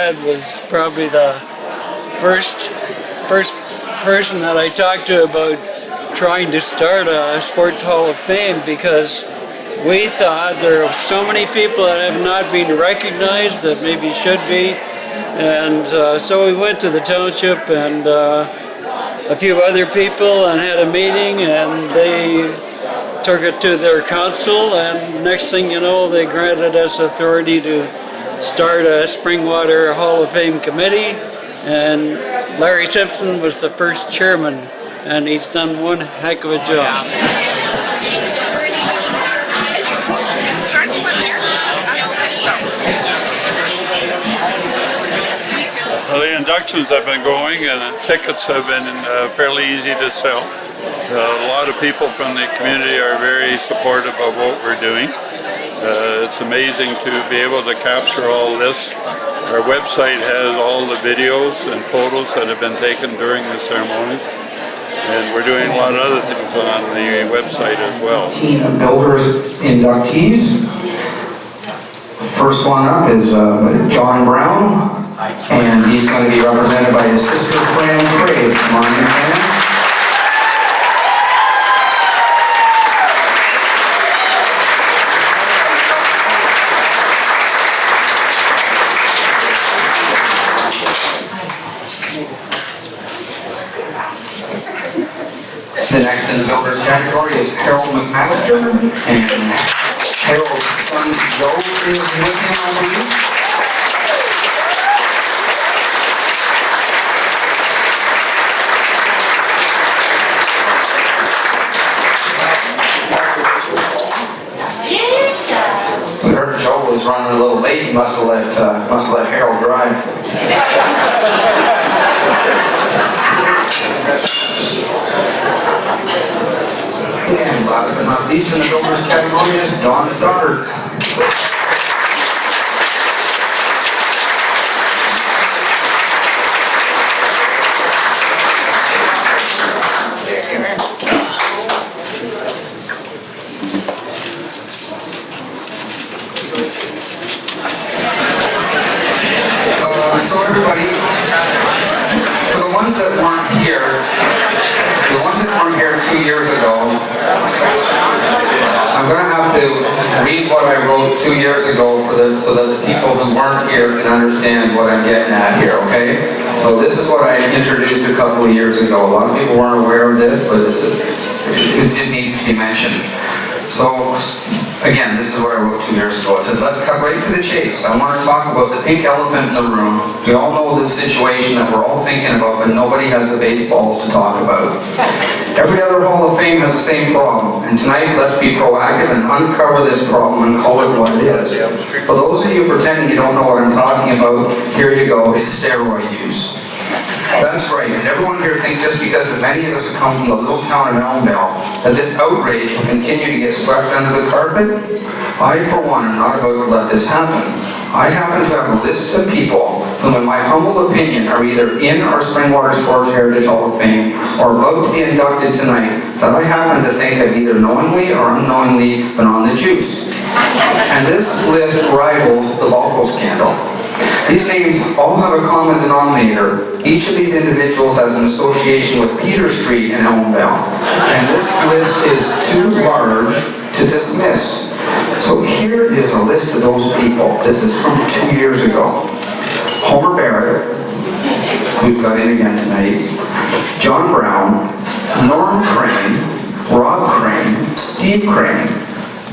dad was probably the first person that I talked to about trying to start a Sports Hall of Fame, because we thought there are so many people that have not been recognized that maybe should be. And so we went to the township and a few other people and had a meeting, and they took it to their council, and next thing you know, they granted us authority to start a Springwater Hall of Fame committee, and Larry Simpson was the first chairman, and he's done one heck of a job. Well, the inductions have been going, and the tickets have been fairly easy to sell. A lot of people from the community are very supportive of what we're doing. It's amazing to be able to capture all this. Our website has all the videos and photos that have been taken during the ceremonies, and we're doing a lot of other things on the website as well. Team of builders inductees. First one up is John Brown, and he's going to be represented by his sister Fran Craig. Come on in, Fran. The next in the builders category is Harold McMaster, and Harold's son Joe is with him, I believe. We heard Joe was running a little late. He must have let Harold drive. And last but not least in the builders category is Don Stoddard. So everybody, for the ones that weren't here, 2 years ago, I'm going to have to read what I wrote 2 years ago so that the people who weren't here can understand what I'm getting at here, okay? So this is what I introduced a couple of years ago. A lot of people weren't aware of this, but it needs to be mentioned. So, again, this is what I wrote 2 years ago. It said, let's cut right to the chase. I want to talk about the pink elephant in the room. We all know the situation that we're all thinking about, but nobody has the baseballs to talk about. Every other Hall of Fame has the same problem. And tonight, let's be proactive and uncover this problem and call it what it is. For those of you pretending you don't know what I'm talking about, here you go. It's steroid use. That's right, and everyone here thinks just because many of us have come from the little town of Elmdale that this outrage will continue to get swept under the carpet. I, for one, am not about to let this happen. I happen to have a list of people whom, in my humble opinion, are either in our Springwater Sports Heritage Hall of Fame or about to be inducted tonight that I happen to think have either knowingly or unknowingly been on the juice. And this list rivals the Balco scandal. These names all have a common denominator. Each of these individuals has an association with Peter Street in Elmdale. And this list is too large to dismiss. So here is a list of those people. This is from 2 years ago. Homer Barrett, who's got in again tonight, John Brown, Norm Crane, Rob Crane, Steve Crane,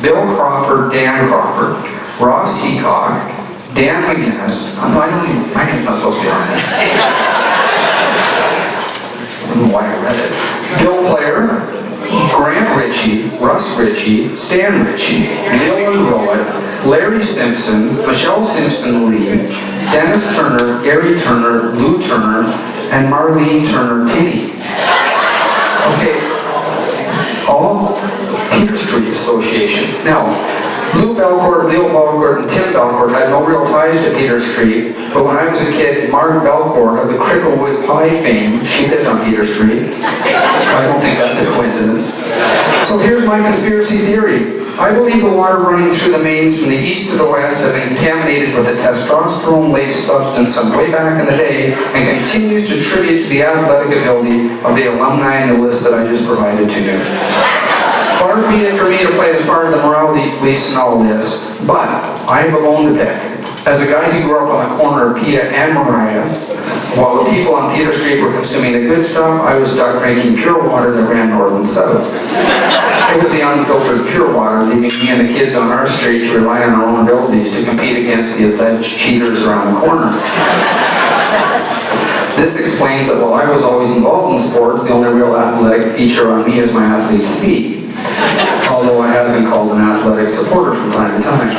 Bill Crawford, Dan Crawford, Ross Heacock, Dan McGinnis. My name's not supposed to be on it. I don't know why I read it. Bill Player, Grant Ritchie, Russ Ritchie, Stan Ritchie, Leland Rowett, Larry Simpson, Michelle Simpson-Lee, Dennis Turner, Gary Turner, Lou Turner, and Marlene Turner-Tinney. Okay, all Peter Street Association. Now, Lou Belcourt, Leo Belcourt, and Tim Belcourt had no real ties to Peter Street, but when I was a kid, Mark Belcourt of the Cricklewood Pie fame, she lived on Peter Street. I don't think that's a coincidence. So here's my conspiracy theory. I believe the water running through the mains from the east to the west have been contaminated with a testosterone-laced substance some way back in the day and continues to contribute to the athletic ability of the alumni in the list that I just provided to you. Far be it for me to play the part of the morality police in all this, but I have a bone to pick. As a guy who grew up on the corner of Peta and Mariah, while the people on Peter Street were consuming the good stuff, I was stuck drinking pure water that ran north and south. It was the unfiltered pure water, leaving me and the kids on our street to rely on our own abilities to compete against the alleged cheaters around the corner. This explains that while I was always involved in sports, the only real athletic feature on me is my athlete's feet. Although I have been called an athletic supporter from time to time.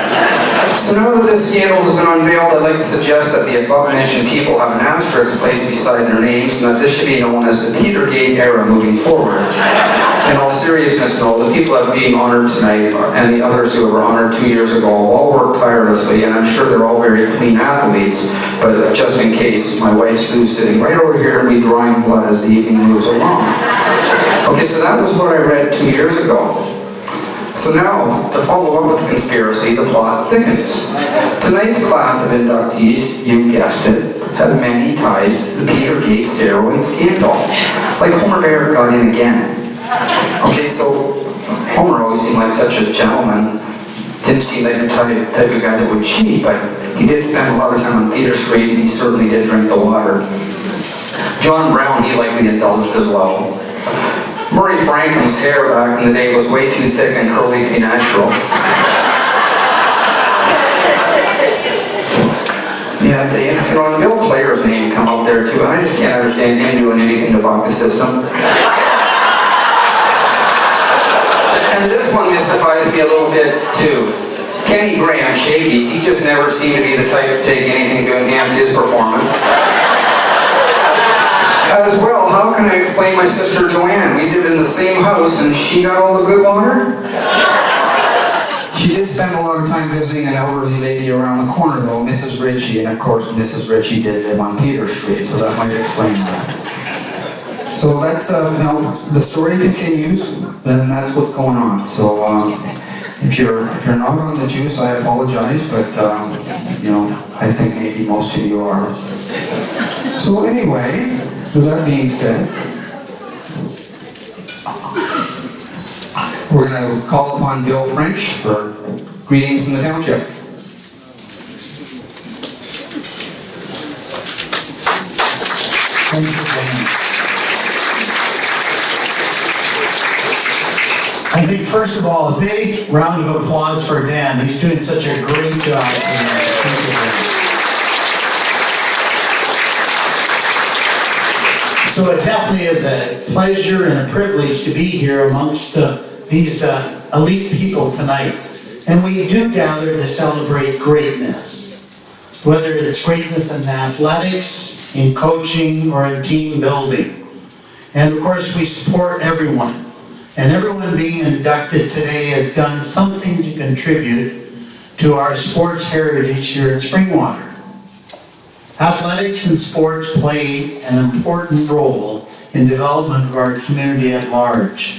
So now that this scandal has been unveiled, I'd like to suggest that the above-mentioned people have an asterisk placed beside their names, and that this should be known as the Petergate era moving forward. In all seriousness, though, the people that are being honored tonight and the others who were honored 2 years ago all worked tirelessly, and I'm sure they're all very clean athletes, but just in case, my wife Sue's sitting right over here and be drawing blood as the evening moves along. Okay, so that was what I read 2 years ago. So now, to follow up with the conspiracy, the plot thickens. Tonight's class of inductees, you guessed it, have many ties to the Petergate steroid scandal. Like Homer Barrett got in again. Okay, so Homer always seemed like such a gentleman. Didn't seem like the type of guy that would cheat, but he did spend a lot of time on Peter Street, and he certainly did drink the water. John Brown, he likely indulged as well. Murray Franklin's hair back in the day was way too thick and curly to be natural. Yeah, the Bill Player's name come up there too, and I just can't understand him doing anything to buck the system. And this one mystifies me a little bit too. Kenny Graham, shaky, he just never seemed to be the type to take anything to enhance his performance. As well, how can I explain my sister Joanne? We lived in the same house and she got all the good water? She did spend a lot of time visiting an elderly lady around the corner though, Mrs. Ritchie, and of course Mrs. Ritchie did live on Peter Street, so that might explain that. So that's, the story continues, and that's what's going on. So if you're not on the juice, I apologize, but I think maybe most of you are. So anyway, with that being said, we're going to call upon Bill French for greetings from the township. Thank you, Dan. I think first of all, a big round of applause for Dan. He's doing such a great job tonight. Thank you, Dan. So it definitely is a pleasure and a privilege to be here amongst these elite people tonight. And we do gather to celebrate greatness, whether it's greatness in athletics, in coaching, or in team building. And of course, we support everyone. And everyone being inducted today has done something to contribute to our sports heritage here at Springwater. Athletics and sports play an important role in development of our community at large.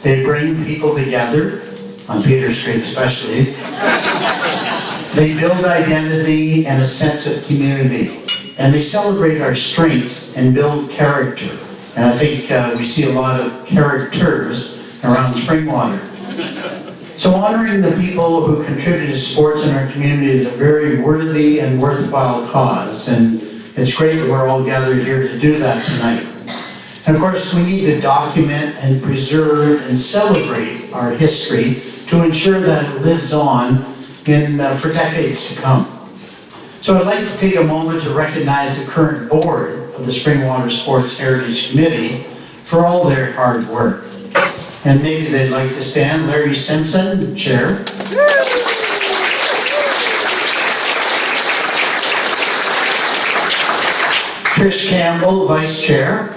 They bring people together, on Peter Street especially. They build identity and a sense of community. And they celebrate our strengths and build character. And I think we see a lot of characters around Springwater. So honoring the people who contribute to sports in our community is a very worthy and worthwhile cause, and it's great that we're all gathered here to do that tonight. And of course, we need to document and preserve and celebrate our history to ensure that it lives on for decades to come. So I'd like to take a moment to recognize the current board of the Springwater Sports Heritage Committee for all their hard work. And maybe they'd like to stand. Larry Simpson, Chair. Trish Campbell, Vice Chair.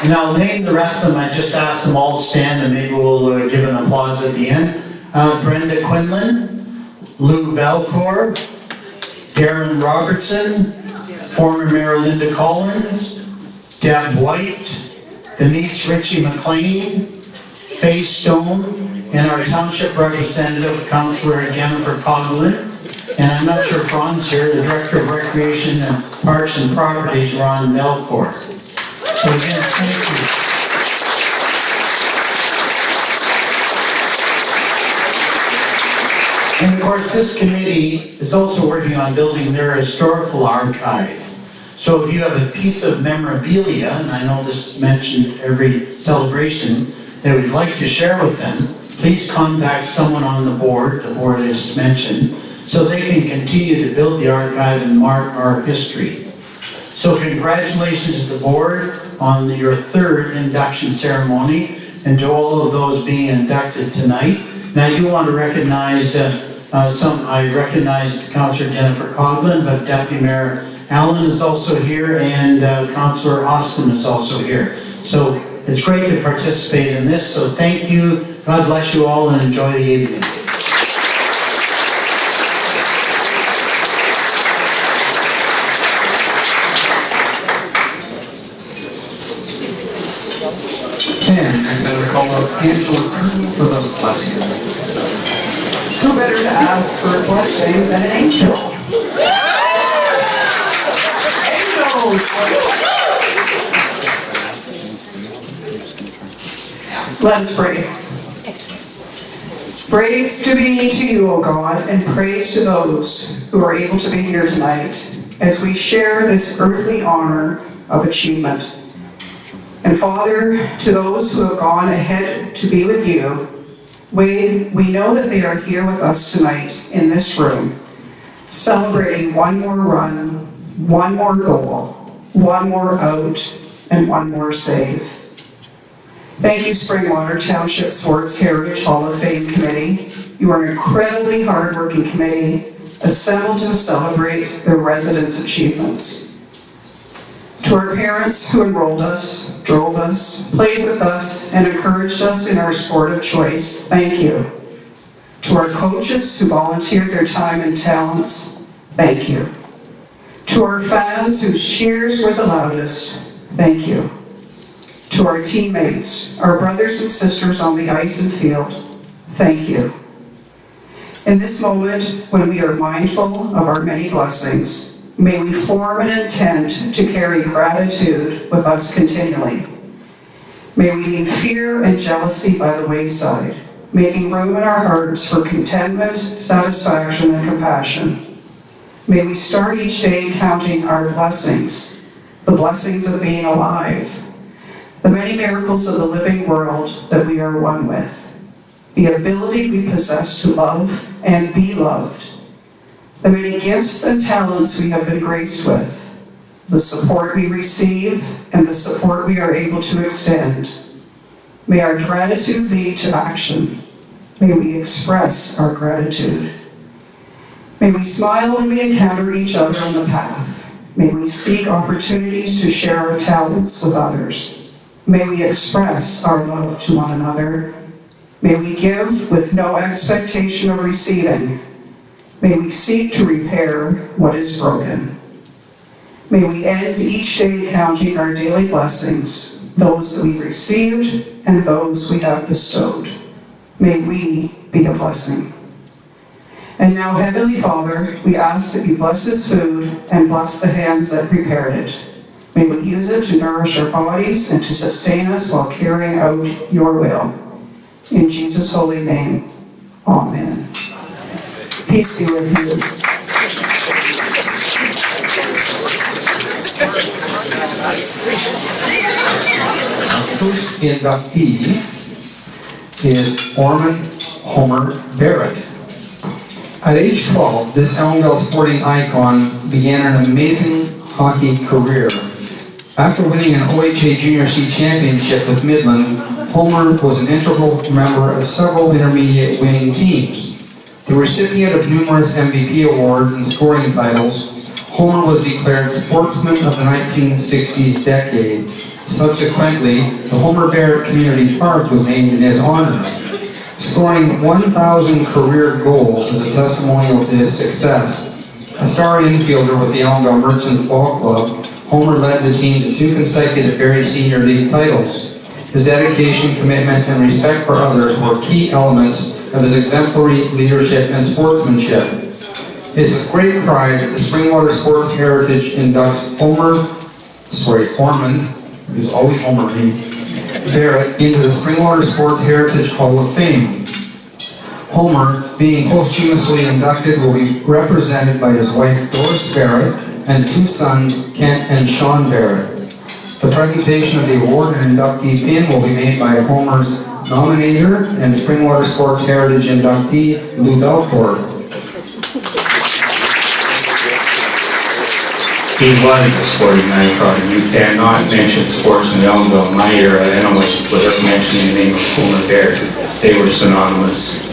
And I'll name the rest of them. I just asked them all to stand and maybe we'll give an applause at the end. Brenda Quinlan, Lou Belcourt, Darren Robertson, former Mayor Linda Collins, Deb White, Denise Ritchie McLean, Faye Stone, and our township representative, Councillor Jennifer Coughlin. And I'm not sure if Ron's here, the Director of Recreation and Parks and Properties, Ron Belcourt. So again, thank you. And of course, this committee is also working on building their historical archive. So if you have a piece of memorabilia, and I know this is mentioned every celebration, that would like to share with them, please contact someone on the board is mentioned, so they can continue to build the archive and mark our history. So congratulations to the board on your third induction ceremony, and to all of those being inducted tonight. Now I do want to recognize I recognized Councillor Jennifer Coughlin, but Deputy Mayor Allen is also here, and Councillor Austin is also here. So it's great to participate in this, so thank you. God bless you all, and enjoy the evening. And next I'm going to call up Angela for the blessing. Who better to ask for a blessing than an angel? Angels! Let us pray. Praise to be to you, O God, and praise to those who are able to be here tonight as we share this earthly honor of achievement. And Father, to those who have gone ahead to be with you, we know that they are here with us tonight in this room, celebrating one more run, one more goal, one more out, and one more save. Thank you, Springwater Township Sports Heritage Hall of Fame Committee. You are an incredibly hard-working committee assembled to celebrate their residents' achievements. To our parents who enrolled us, drove us, played with us, and encouraged us in our sport of choice, thank you. To our coaches who volunteered their time and talents, thank you. To our fans whose cheers were the loudest, thank you. To our teammates, our brothers and sisters on the ice and field, thank you. In this moment, when we are mindful of our many blessings, may we form an intent to carry gratitude with us continually. May we leave fear and jealousy by the wayside, making room in our hearts for contentment, satisfaction, and compassion. May we start each day counting our blessings, the blessings of being alive, the many miracles of the living world that we are one with, the ability we possess to love and be loved, the many gifts and talents we have been graced with, the support we receive, and the support we are able to extend. May our gratitude lead to action. May we express our gratitude. May we smile when we encounter each other on the path. May we seek opportunities to share our talents with others. May we express our love to one another. May we give with no expectation of receiving. May we seek to repair what is broken. May we end each day counting our daily blessings, those that we've received and those we have bestowed. May we be a blessing. And now, Heavenly Father, we ask that you bless this food and bless the hands that prepared it. May we use it to nourish our bodies and to sustain us while carrying out your will. In Jesus' holy name, amen. Peace be with you. First inductee is Orman Homer Barrett. At age 12, this Elmville sporting icon began an amazing hockey career. After winning an OHA Junior C championship with Midland, Homer was an integral member of several intermediate winning teams. The recipient of numerous MVP awards and scoring titles, Homer was declared Sportsman of the 1960s decade. Subsequently, the Homer Barrett Community Park was named in his honor. Scoring 1,000 career goals is a testimonial to his success. A star infielder with the Elmville Merchants Ball Club, Homer led the team to 2 consecutive Barrie Senior League titles. His dedication, commitment, and respect for others were key elements of his exemplary leadership and sportsmanship. It is with great pride that the Springwater Sports Heritage inducts Ormond, who's always Homering, Barrett into the Springwater Sports Heritage Hall of Fame. Homer, being posthumously inducted, will be represented by his wife Doris Barrett and 2 sons, Kent and Sean Barrett. The presentation of the award and inductee pin will be made by Homer's nominator and Springwater Sports Heritage inductee Lou Belcourt. He was a sporting icon. You cannot mention sports in Elmville in my era anyway without mentioning the name of Homer Barrett. They were synonymous.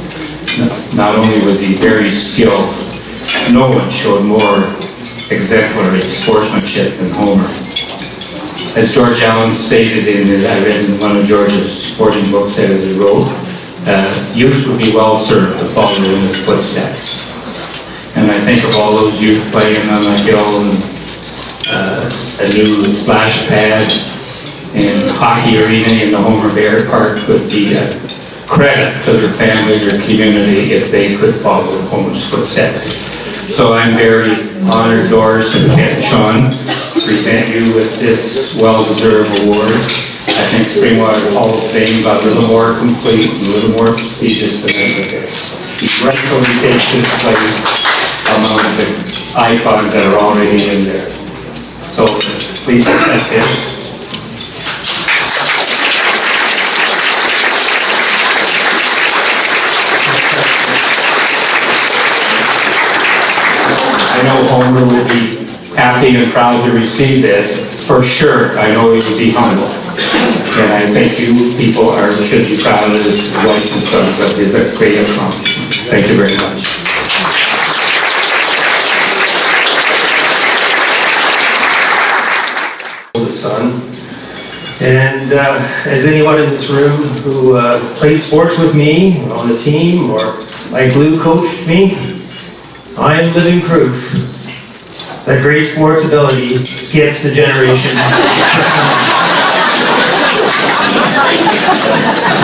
Not only was he very skilled, no one showed more exemplary sportsmanship than Homer. As George Allen stated I read in one of George's sporting books that he wrote, youth would be well served to follow in his footsteps. And I think of all those youth playing on the hill and a new splash pad and hockey arena in the Homer Barrett Park would be a credit to their family, their community, if they could follow in Homer's footsteps. So I'm very honored, Doris and Kent and Sean, to present you with this well-deserved award. I think Springwater Hall of Fame got a little more complete and a little more prestigious than this. He rightfully takes his place among the icons that are already in there. So please accept this. I know Homer would be happy and proud to receive this. For sure, I know he would be humble. And I think you people should be proud of his wife and sons of his great accomplishments. Thank you very much. Son. And as anyone in this room who played sports with me on a team or like Lou coached me, I am living proof that great sports ability skips a generation.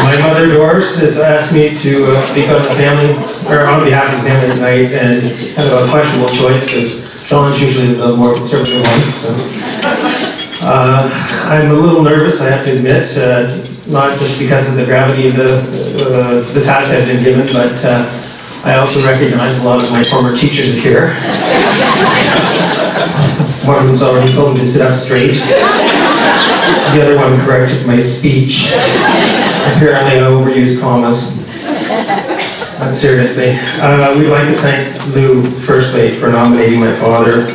My mother Doris has asked me to speak on behalf of the family tonight, and kind of a questionable choice because Sean's usually the more conservative one. So. I'm a little nervous, I have to admit, not just because of the gravity of the task I've been given, but I also recognize a lot of my former teachers are here. One of them's already told me to sit up straight. The other one corrected my speech. Apparently I overused commas. But seriously, we'd like to thank Lou, firstly, for nominating my father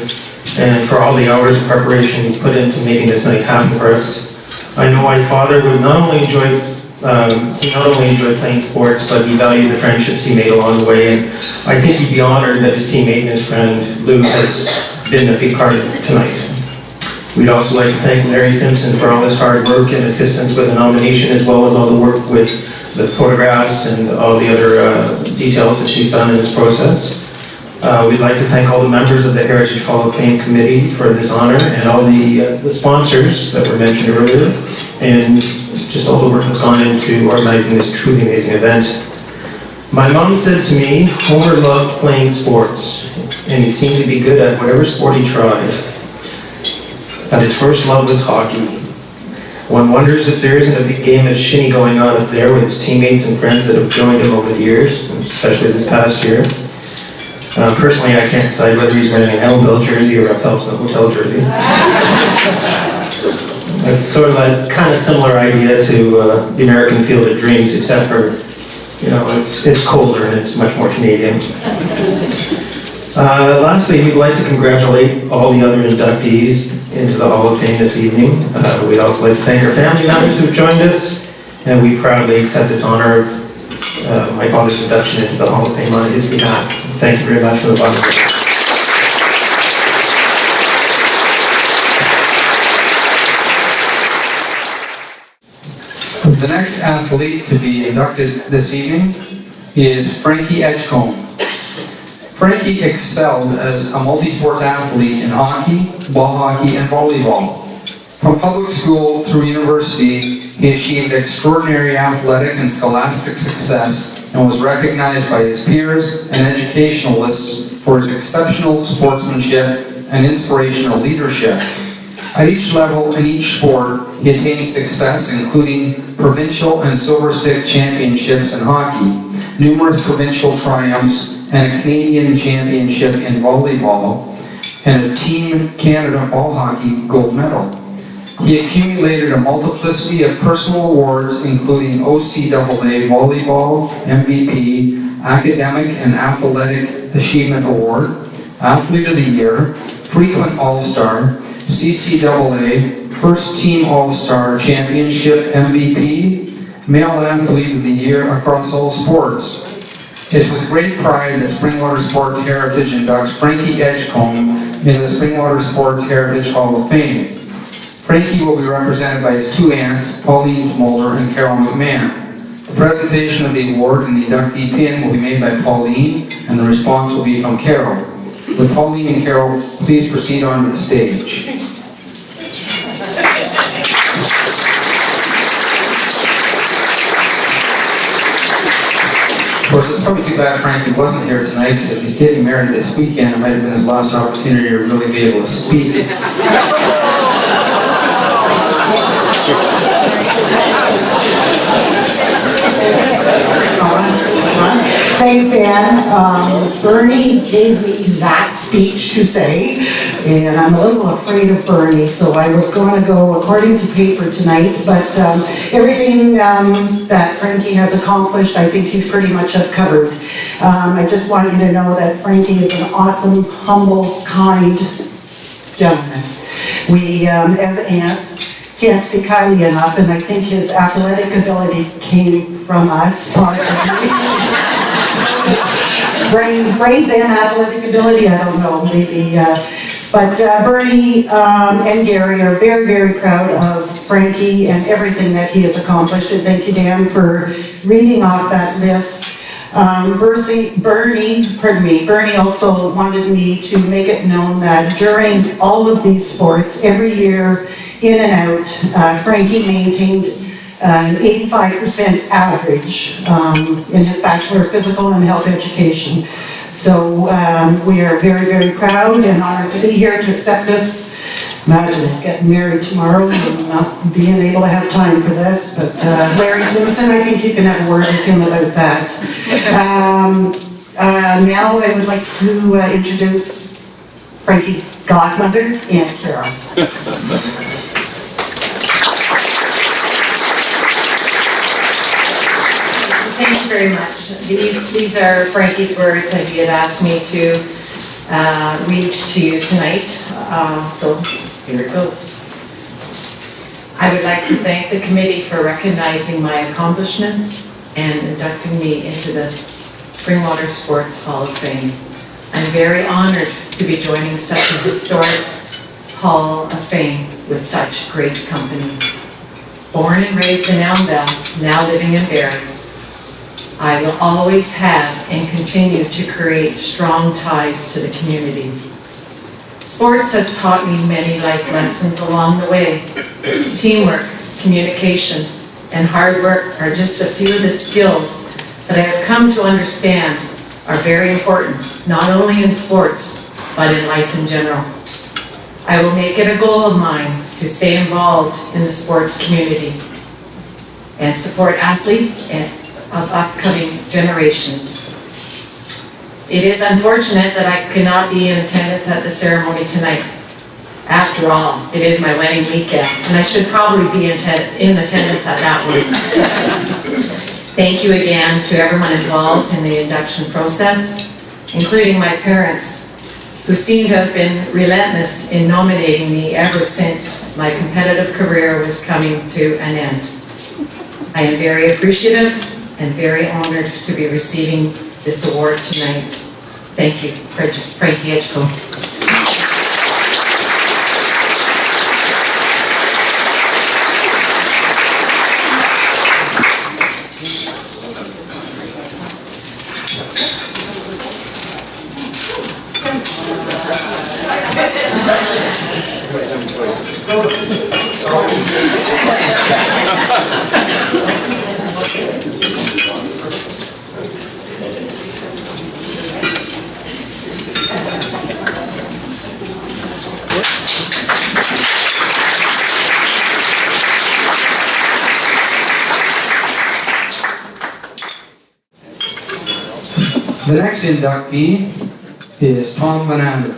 and for all the hours of preparation he's put into making this night happen for us. I know my father would not only enjoy playing sports, but he valued the friendships he made along the way, and I think he'd be honored that his teammate and his friend Lou has been a big part of tonight. We'd also like to thank Larry Simpson for all his hard work and assistance with the nomination, as well as all the work with the photographs and all the other details that he's done in this process. We'd like to thank all the members of the Heritage Hall of Fame Committee for this honor, and all the sponsors that were mentioned earlier, and just all the work that's gone into organizing this truly amazing event. My mom said to me, Homer loved playing sports, and he seemed to be good at whatever sport he tried. But his first love was hockey. One wonders if there isn't a big game of shinny going on up there with his teammates and friends that have joined him over the years, especially this past year. Personally, I can't decide whether he's wearing an Elmville jersey or a Phelps Hotel jersey. It's sort of a kind of similar idea to the American Field of Dreams, except for, it's colder and it's much more Canadian. Lastly, we'd like to congratulate all the other inductees into the Hall of Fame this evening. We'd also like to thank our family members who've joined us, and we proudly accept this honor of my father's induction into the Hall of Fame on his behalf. Thank you very much for the bottom of it. The next athlete to be inducted this evening is Frankie Edgecombe. Frankie excelled as a multi-sports athlete in hockey, ball hockey, and volleyball. From public school through university, he achieved extraordinary athletic and scholastic success and was recognized by his peers and educationalists for his exceptional sportsmanship and inspirational leadership. At each level in each sport, he attained success, including provincial and silver stick championships in hockey, numerous provincial triumphs, and a Canadian championship in volleyball, and a Team Canada ball hockey gold medal. He accumulated a multiplicity of personal awards, including OCAA Volleyball MVP, Academic and Athletic Achievement Award, Athlete of the Year, Frequent All-Star, CCAA First Team All-Star Championship MVP, Male Athlete of the Year across all sports. It's with great pride that Springwater Sports Heritage inducts Frankie Edgecombe into the Springwater Sports Heritage Hall of Fame. Frankie will be represented by his two aunts, Pauline Mulder and Carol McMahon. The presentation of the award and the inductee pin will be made by Pauline, and the response will be from Carol. Would Pauline and Carol please proceed onto the stage? Of course, it's probably too bad Frankie wasn't here tonight, because if he's getting married this weekend, it might have been his last opportunity to really be able to speak. Thanks, Dan. Bernie gave me that speech to say, and I'm a little afraid of Bernie, so I was going to go according to paper tonight, but everything that Frankie has accomplished, I think you pretty much have covered. I just want you to know that Frankie is an awesome, humble, kind gentleman. We, as aunts, can't speak highly enough, and I think his athletic ability came from us, possibly. brains and athletic ability, I don't know, maybe. But Bernie and Gary are very, very proud of Frankie and everything that he has accomplished, and thank you, Dan, for reading off that list. Bernie also wanted me to make it known that during all of these sports, every year, in and out, Frankie maintained an 85% average in his Bachelor of Physical and Health Education. So we are very, very proud and honored to be here to accept this. Imagine he's getting married tomorrow and not being able to have time for this, but Larry Simpson, I think you can have a word with him about that. Now I would like to introduce Frankie's godmother, Aunt Carol. Thank you very much. These are Frankie's words that he had asked me to read to you tonight. So here it goes. I would like to thank the committee for recognizing my accomplishments and inducting me into the Springwater Sports Hall of Fame. I'm very honored to be joining such a historic Hall of Fame with such great company. Born and raised in Elmdale, now living in Barrie, I will always have and continue to create strong ties to the community. Sports has taught me many life lessons along the way. Teamwork, communication, and hard work are just a few of the skills that I have come to understand are very important, not only in sports, but in life in general. I will make it a goal of mine to stay involved in the sports community and support athletes of upcoming generations. It is unfortunate that I could not be in attendance at the ceremony tonight. After all, it is my wedding weekend, and I should probably be in attendance at that one. Thank you again to everyone involved in the induction process, including my parents, who seem to have been relentless in nominating me ever since my competitive career was coming to an end. I am very appreciative and very honored to be receiving this award tonight. Thank you, Frankie Edgecombe. The next inductee is Tom Van Ander.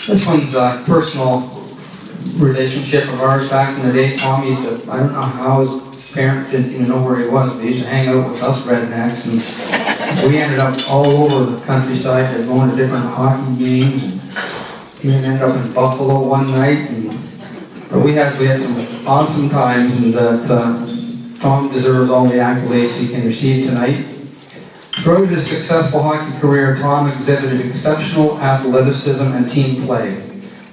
This one's a personal relationship of ours. Back in the day, Tom used to, I don't know how his parents didn't even know where he was, but he used to hang out with us rednecks, and we ended up all over the countryside, going to different hockey games, and we ended up in Buffalo one night, but we had some awesome times, and Tom deserves all the accolades he can receive tonight. Throughout his successful hockey career, Tom exhibited exceptional athleticism and team play.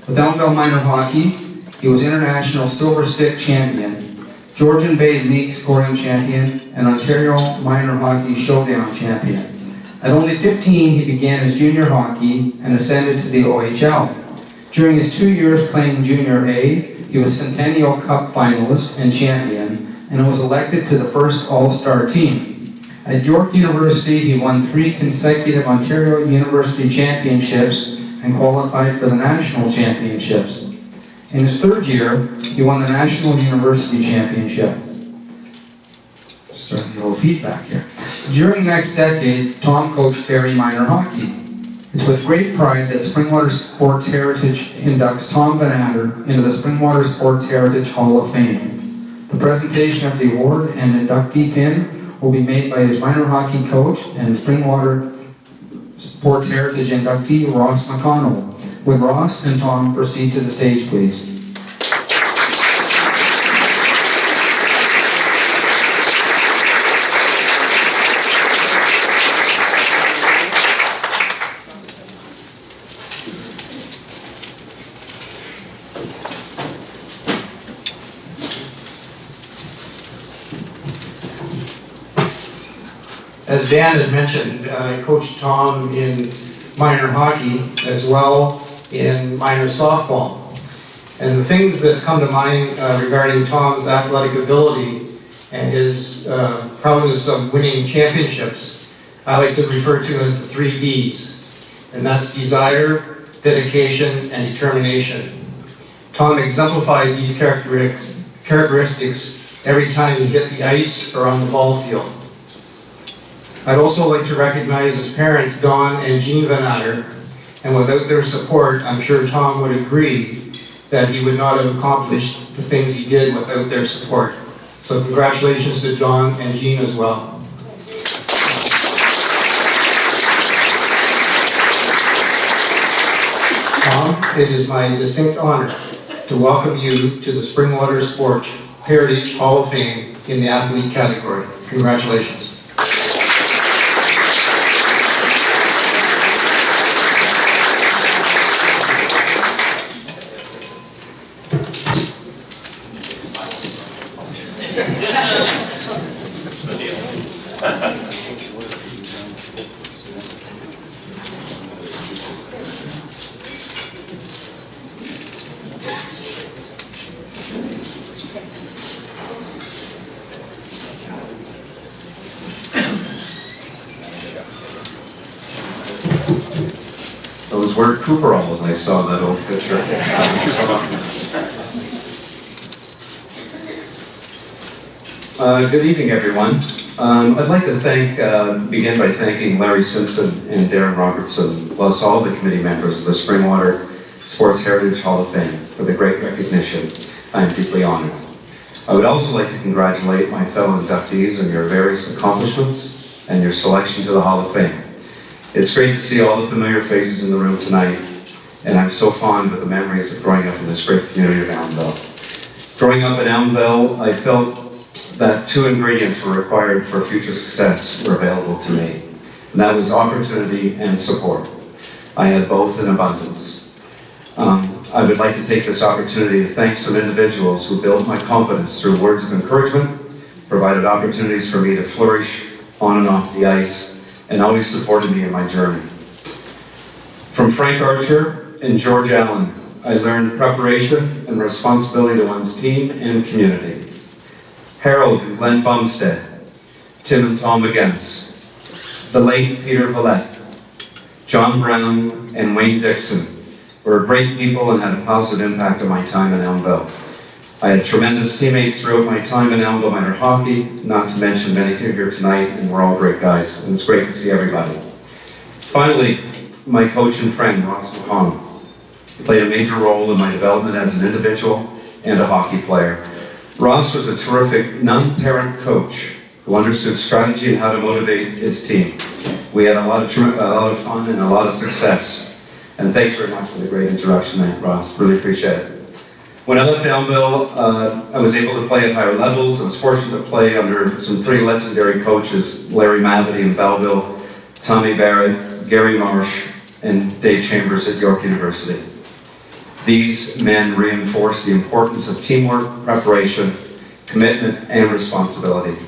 With Elmville Minor Hockey, he was International Silver Stick Champion, Georgian Bay League Scoring Champion, and Ontario Minor Hockey Showdown Champion. At only 15, he began his junior hockey and ascended to the OHL. During his 2 years playing Junior A, he was Centennial Cup finalist and champion, and was elected to the first All-Star team. At York University, he won 3 consecutive Ontario University Championships and qualified for the National Championships. In his 3rd year, he won the National University Championship. Starting to get a little feedback here. During the next decade, Tom coached Barrie Minor Hockey. It's with great pride that Springwater Sports Heritage inducts Tom Van Ander into the Springwater Sports Heritage Hall of Fame. The presentation of the award and inductee pin will be made by his minor hockey coach and Springwater Sports Heritage inductee, Ross McConnell. Would Ross and Tom proceed to the stage, please? As Dan had mentioned, I coached Tom in minor hockey as well in minor softball. And the things that come to mind regarding Tom's athletic ability and his prowess of winning championships, I like to refer to as the 3 Ds. And that's desire, dedication, and determination. Tom exemplified these characteristics every time he hit the ice or on the ball field. I'd also like to recognize his parents, Don and Jean Van Ander, and without their support, I'm sure Tom would agree that he would not have accomplished the things he did without their support. So congratulations to Don and Jean as well. Tom, it is my distinct honor to welcome you to the Springwater Sports Heritage Hall of Fame in the athlete category. Congratulations. Those were Cooperalls, I saw that old picture. Good evening, everyone. I'd like to begin by thanking Larry Simpson and Darren Robertson, plus all the committee members of the Springwater Sports Heritage Hall of Fame for the great recognition. I am deeply honored. I would also like to congratulate my fellow inductees on your various accomplishments and your selection to the Hall of Fame. It's great to see all the familiar faces in the room tonight, and I'm so fond of the memories of growing up in this great community of Elmville. Growing up in Elmville, I felt that 2 ingredients were required for future success were available to me, and that was opportunity and support. I had both in abundance. I would like to take this opportunity to thank some individuals who built my confidence through words of encouragement, provided opportunities for me to flourish on and off the ice, and always supported me in my journey. From Frank Archer and George Allen, I learned preparation and responsibility to one's team and community. Harold and Glenn Bumstead, Tim and Tom McGinnis, the late Peter Vallette, John Brown and Wayne Dixon were great people and had a positive impact on my time in Elmville. I had tremendous teammates throughout my time in Elmville minor hockey, not to mention many here tonight, and we're all great guys, and it's great to see everybody. Finally, my coach and friend, Ross McConnell, played a major role in my development as an individual and a hockey player. Ross was a terrific non-parent coach who understood strategy and how to motivate his team. We had a lot of fun and a lot of success. And thanks very much for the great introduction there, Ross. Really appreciate it. When I left Elmville, I was able to play at higher levels. I was fortunate to play under some pretty legendary coaches, Larry Mavety in Belleville, Tommy Barrett, Gary Marsh, and Dave Chambers at York University. These men reinforced the importance of teamwork, preparation, commitment, and responsibility.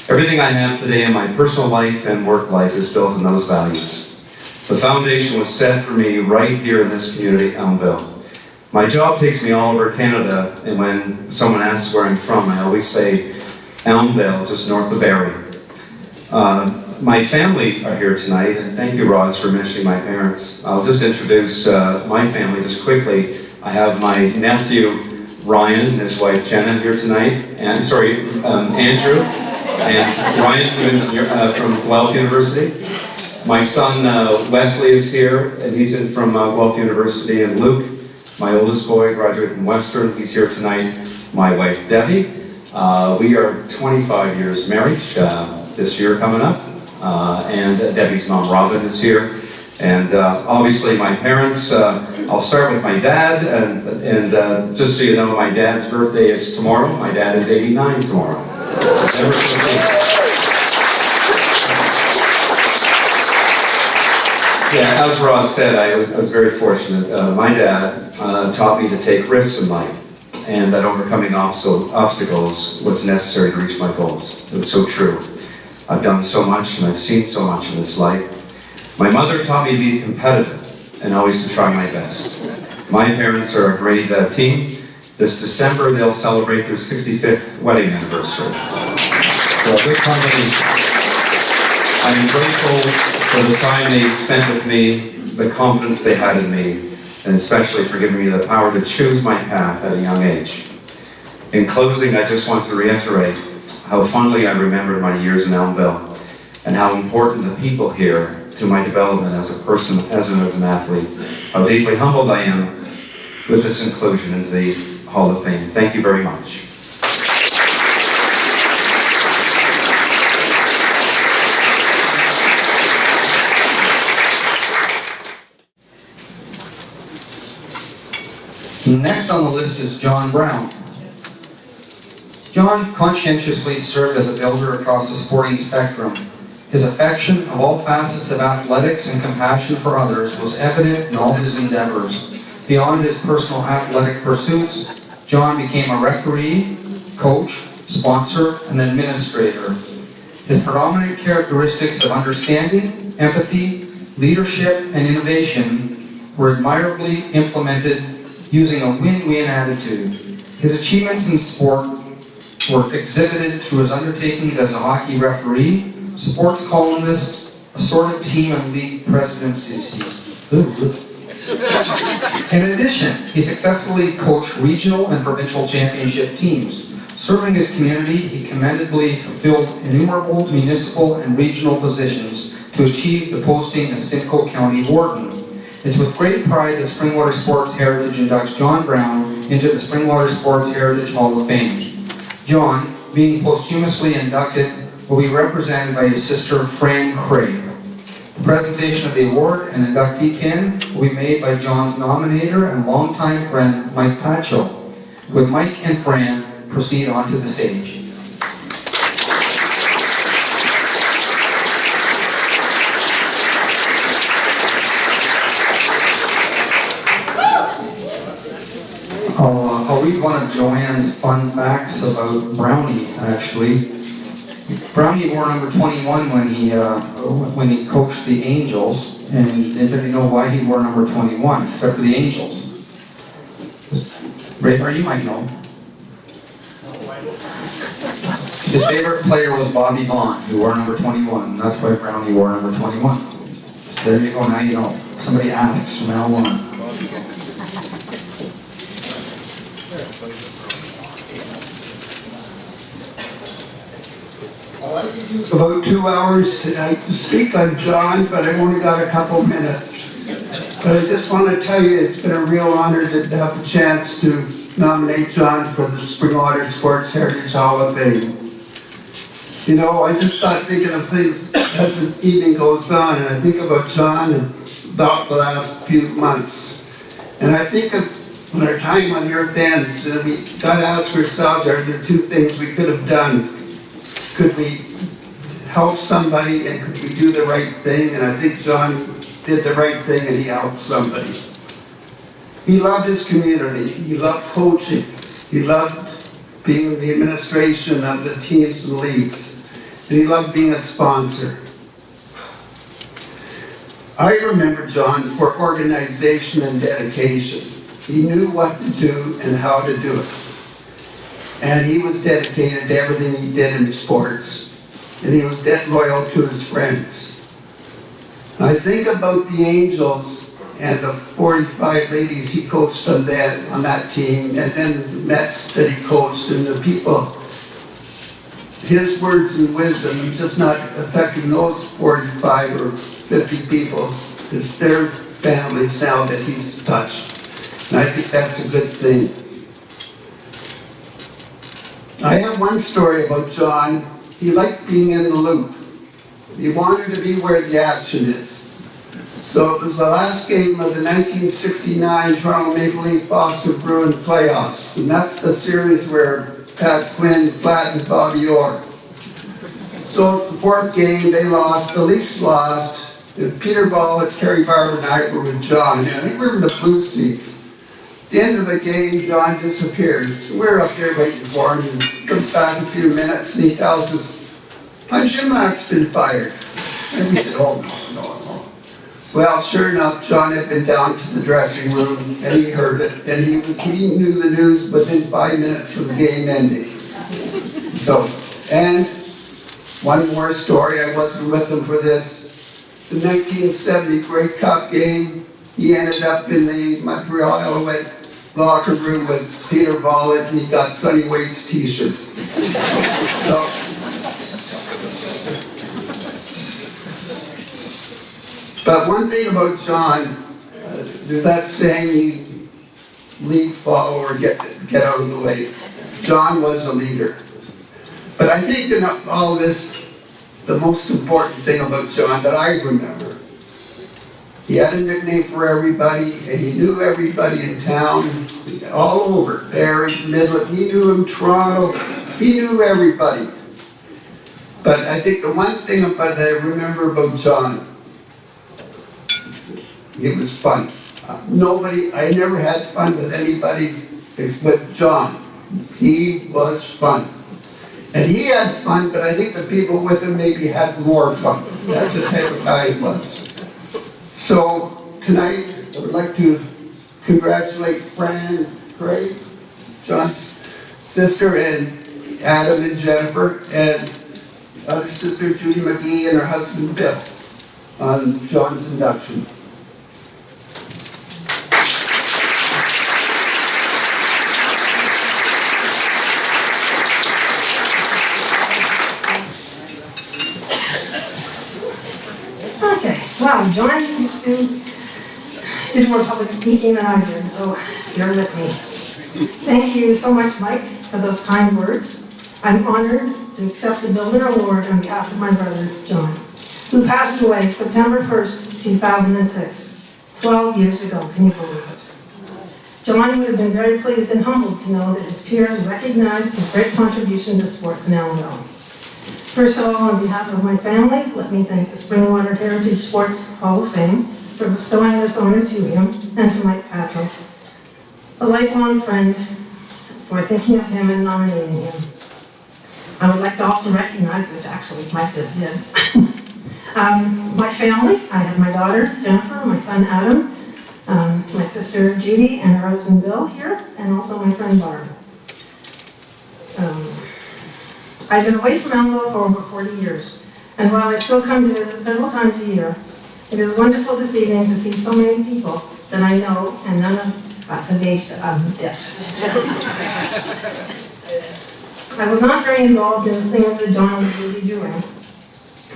Everything I have today in my personal life and work life is built on those values. The foundation was set for me right here in this community, Elmville. My job takes me all over Canada, and when someone asks where I'm from, I always say Elmville, just north of Barrie. My family are here tonight, and thank you, Roz, for mentioning my parents. I'll just introduce my family just quickly. I have my nephew, Ryan, and his wife, Jenna, here tonight. And Andrew and Ryan from Guelph University. My son, Wesley, is here, and he's in from Guelph University. And Luke, my oldest boy, graduated from Western. He's here tonight. My wife, Debbie. We are 25 years married this year coming up. And Debbie's mom, Robin, is here. And obviously my parents, I'll start with my dad. And just so you know, my dad's birthday is tomorrow. My dad is 89 tomorrow. September 15th. Yeah, as Ross said, I was very fortunate. My dad taught me to take risks in life, and that overcoming obstacles was necessary to reach my goals. It was so true. I've done so much, and I've seen so much in this life. My mother taught me to be competitive and always to try my best. My parents are a great team. This December, they'll celebrate their 65th wedding anniversary. So a good combination. I am grateful for the time they spent with me, the confidence they had in me, and especially for giving me the power to choose my path at a young age. In closing, I just want to reiterate how fondly I remember my years in Elmville and how important the people here to my development as a person, as an athlete, how deeply humbled I am with this inclusion into the Hall of Fame. Thank you very much. Next on the list is John Brown. John conscientiously served as a builder across the sporting spectrum. His affection of all facets of athletics and compassion for others was evident in all his endeavors. Beyond his personal athletic pursuits, John became a referee, coach, sponsor, and administrator. His predominant characteristics of understanding, empathy, leadership, and innovation were admirably implemented using a win-win attitude. His achievements in sport were exhibited through his undertakings as a hockey referee, sports columnist, assorted team and league presidencies. In addition, he successfully coached regional and provincial championship teams. Serving his community, he commendably fulfilled innumerable municipal and regional positions to achieve the posting as Simcoe County Warden. It's with great pride that Springwater Sports Heritage inducts John Brown into the Springwater Sports Heritage Hall of Fame. John, being posthumously inducted, will be represented by his sister Fran Craig. The presentation of the award and inductee pin will be made by John's nominator and longtime friend Mike Pacho. With Mike and Fran, proceed onto the stage. I'll read one of Joanne's fun facts about Brownie, actually. Brownie wore number 21 when he coached the Angels, and did anybody know why he wore number 21, except for the Angels? Radar, you might know. His favorite player was Bobby Bond, who wore number 21. That's why Brownie wore number 21. So there you go, now you know. Somebody asks from now on. About 2 hours tonight to speak on John, but I've only got a couple minutes. But I just want to tell you, it's been a real honor to have the chance to nominate John for the Springwater Sports Heritage Hall of Fame. You know, I just start thinking of things as the evening goes on, and I think about John about the last few months. And I think of when our time on the earth ends, and we got to ask ourselves, are there two things we could have done? Could we help somebody and could we do the right thing? And I think John did the right thing and he helped somebody. He loved his community. He loved coaching. He loved being in the administration of the teams and leagues. And he loved being a sponsor. I remember John for organization and dedication. He knew what to do and how to do it. And he was dedicated to everything he did in sports. And he was dead loyal to his friends. I think about the Angels and the 45 ladies he coached on that team, and then the Mets that he coached, and the people. His words and wisdom, just not affecting those 45 or 50 people. It's their families now that he's touched. And I think that's a good thing. I have one story about John. He liked being in the loop. He wanted to be where the action is. So it was the last game of the 1969 Toronto Maple Leaf Boston Bruins playoffs. And that's the series where Pat Quinn flattened Bobby Orr. So it's the fourth game, they lost, the Leafs lost. And Peter Vollett, Kerry Barber, and I were with John. And I think we were in the blue seats. At the end of the game, John disappears. We're up there waiting for him. And he comes back in a few minutes and he tells us, "Punch Mark's been fired." And we said, "Oh, no. Well, sure enough, John had been down to the dressing room and he heard it. And he knew the news within 5 minutes of the game ending. So, and one more story, I wasn't with him for this. The 1970 Grey Cup game, he ended up in the Montreal Alouette locker room with Peter Vollett and he got Sonny Waite's t-shirt. So, but one thing about John, there's that saying, you lead, follow, or get out of the way. John was a leader. But I think in all of this, the most important thing about John that I remember, he had a nickname for everybody, and he knew everybody in town, all over, Barrie, Midland, he knew him, Toronto, he knew everybody. But I think the one thing that I remember about John, it was fun. I never had fun with anybody except with John. He was fun. And he had fun, but I think the people with him maybe had more fun. That's the type of guy he was. So tonight, I would like to congratulate Fran Craig, John's sister, and Adam and Jennifer, and other sister Judy McGee and her husband Bill on John's induction. Wow, John used to do more public speaking than I did, so bear with me. Thank you so much, Mike, for those kind words. I'm honored to accept the Builder Award on behalf of my brother, John, who passed away September 1st, 2006, 12 years ago. Can you believe it? John would have been very pleased and humbled to know that his peers recognized his great contribution to sports in Allendale. First of all, on behalf of my family, let me thank the Springwater Heritage Sports Hall of Fame for bestowing this honor to him and to Mike Patrick, a lifelong friend, for thinking of him and nominating him. I would like to also recognize, which actually Mike just did, my family. I have my daughter, Jennifer, my son, Adam, my sister, Judy, and her husband, Bill, here, and and also my friend Barb. I've been away from Elmville for over 40 years, and while I still come to visit several times a year, it is wonderful this evening to see so many people that I know, and none of us have aged a bit. I was not very involved in the things that John was busy doing,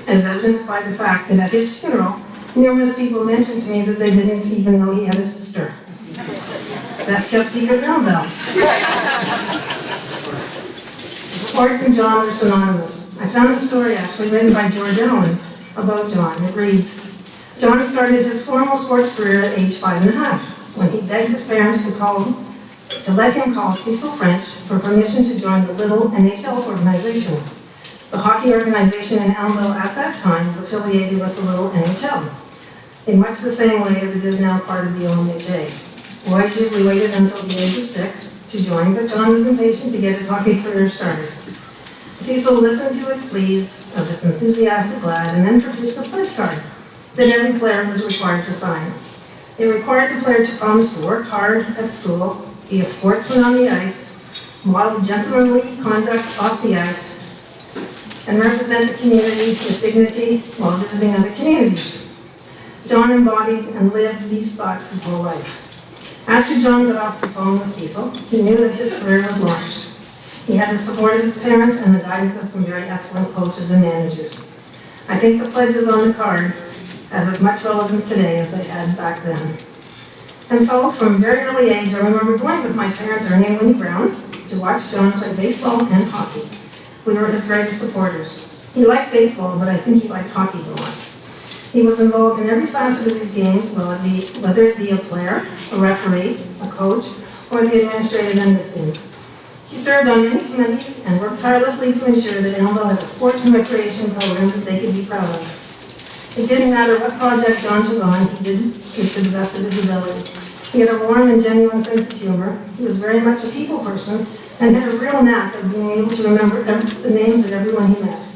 as evidenced by the fact that at his funeral, numerous people mentioned to me that they didn't even know he had a sister. Best kept secret now, Belle. Sports and John are synonymous. I found a story actually written by George Allen about John. It reads, John started his formal sports career at age 5.5 when he begged his parents to let him call Cecil French for permission to join the Little NHL organization. The hockey organization in Elmville at that time was affiliated with the Little NHL, in much the same way as it is now part of the OMHA. Boys usually waited until the age of 6 to join, but John was impatient to get his hockey career started. Cecil listened to his pleas of this enthusiastic lad and then produced a pledge card that every player was required to sign. It required the player to promise to work hard at school, be a sportsman on the ice, model gentlemanly conduct off the ice, and represent the community with dignity while visiting other communities. John embodied and lived these thoughts his whole life. After John got off the phone with Cecil, he knew that his career was launched. He had the support of his parents and the guidance of some very excellent coaches and managers. I think the pledges on the card have as much relevance today as they had back then. And so, from a very early age, I remember going with my parents, Ernie and Winnie Brown, to watch John play baseball and hockey. We were his greatest supporters. He liked baseball, but I think he liked hockey more. He was involved in every facet of these games, whether it be a player, a referee, a coach, or the administrative end of things. He served on many committees and worked tirelessly to ensure that Elmville had a sports and recreation program that they could be proud of. It didn't matter what project John took on, he did it to the best of his ability. He had a warm and genuine sense of humor. He was very much a people person and had a real knack of being able to remember the names of everyone he met.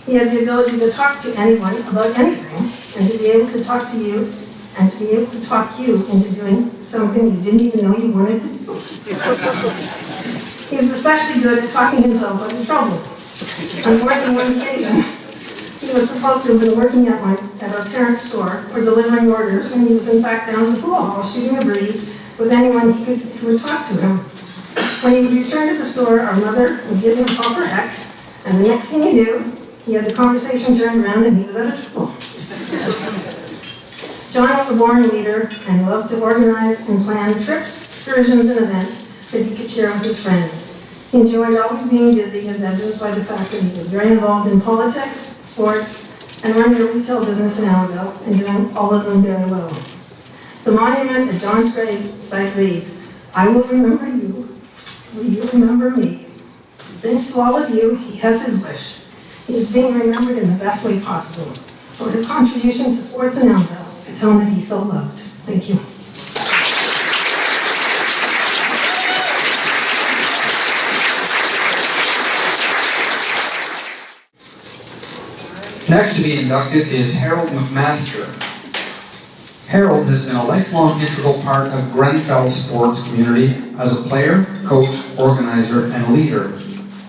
He had the ability to talk to anyone about anything and to be able to talk to you and to be able to talk you into doing something you didn't even know you wanted to do. He was especially good at talking himself out of trouble. On more than one occasion, he was supposed to have been working at our parents' store or delivering orders when he was in fact down at the pool hall shooting a breeze with anyone who would talk to him. When he would return to the store, our mother would give him a proper heck, and the next thing he knew, he had the conversation turned around and he was out of trouble. John was a born leader and loved to organize and plan trips, excursions, and events that he could share with his friends. He enjoyed always being busy, as evidenced by the fact that he was very involved in politics, sports, and running a retail business in Elmville, and doing all of them very well. The monument at John's grave site reads, "I will remember you. Will you remember me?" Thanks to all of you, he has his wish. He is being remembered in the best way possible for his contribution to sports in Elmville, a town that he so loved. Thank you. Next to be inducted is Harold McMaster. Harold has been a lifelong integral part of Grenfell sports community as a player, coach, organizer, and leader.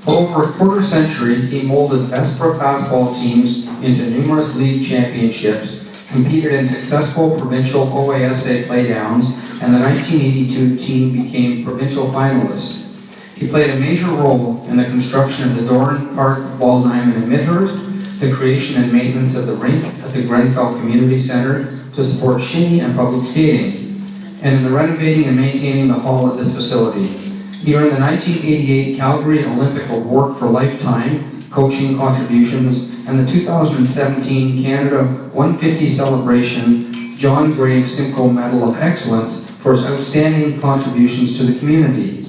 For over a quarter century, he molded best pro fastball teams into numerous league championships, competed in successful provincial OASA playdowns, and the 1982 team became provincial finalists. He played a major role in the construction of the Doran Park ball diamond in Midhurst, the creation and maintenance of the rink at the Grenfell Community Center to support shinny and public skating, and in the renovating and maintaining the hall at this facility. He earned the 1988 Calgary Olympic Award for Lifetime Coaching Contributions and the 2017 Canada 150 Celebration John Grave Simcoe Medal of Excellence for his outstanding contributions to the community.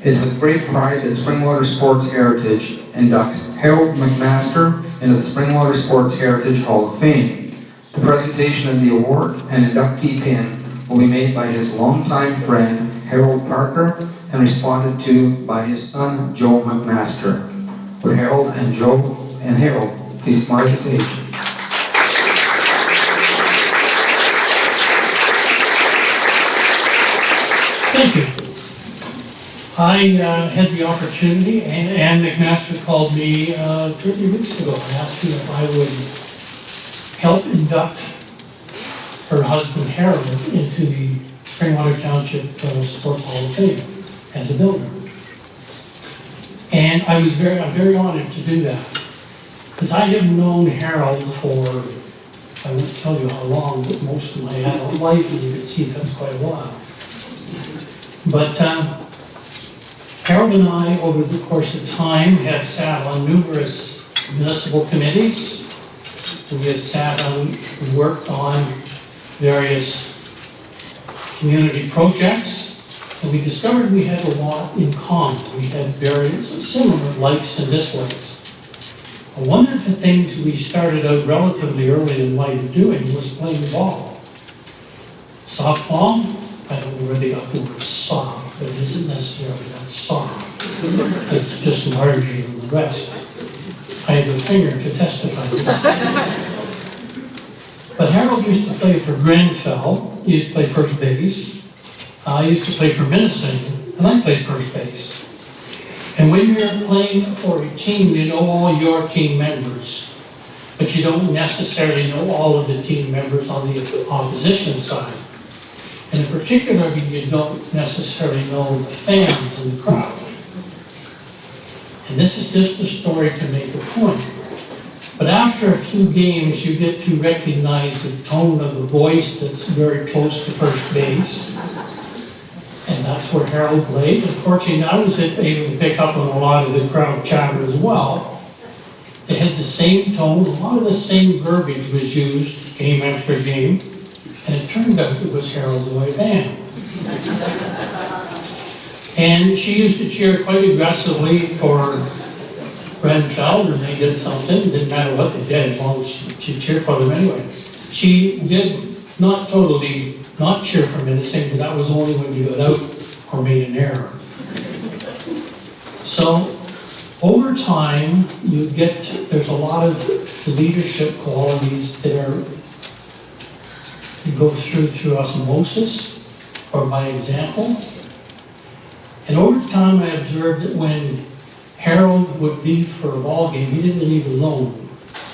It is with great pride that Springwater Sports Heritage inducts Harold McMaster into the Springwater Sports Heritage Hall of Fame. The presentation of the award and inductee pin will be made by his longtime friend Harold Parker and responded to by his son Joe McMaster. Would Harold and Joe and Harold please come to the stage? Thank you. I had the opportunity, and Ann McMaster called me 30 weeks ago and asked me if I would help induct her husband Harold into the Springwater Township Sports Hall of Fame as a builder. And I'm very honored to do that. Because I have known Harold for, I won't tell you how long, but most of my adult life, and you can see that's quite a while. But Harold and I, over the course of time, have sat on numerous municipal committees. We have sat on, worked on various community projects, and we discovered we had a lot in common. We had various similar likes and dislikes. One of the things we started out relatively early in life doing was playing ball. Softball, I don't know where they got the word soft, but it isn't necessarily that soft. It's just larger than the rest. I have a finger to testify to that. But Harold used to play for Grenfell. He used to play first base. I used to play for Minnesota, and I played first base. And when you're playing for a team, you know all your team members, but you don't necessarily know all of the team members on the opposition side. And in particular, you don't necessarily know the fans in the crowd. And this is just a story to make a point. But after a few games, you get to recognize the tone of the voice that's very close to first base. And that's where Harold played. Unfortunately, I was able to pick up on a lot of the crowd chatter as well. They had the same tone, a lot of the same verbiage was used game after game. And it turned out it was Harold's wife, Ann. And she used to cheer quite aggressively for Grenfell when they did something. It didn't matter what they did, as long as she cheered for them anyway. She did not totally not cheer for Minnesota, but that was only when you got out or made an error. So, over time, there's a lot of leadership qualities that you go through osmosis or by example. And over time, I observed that when Harold would leave for a ball game, he didn't leave alone.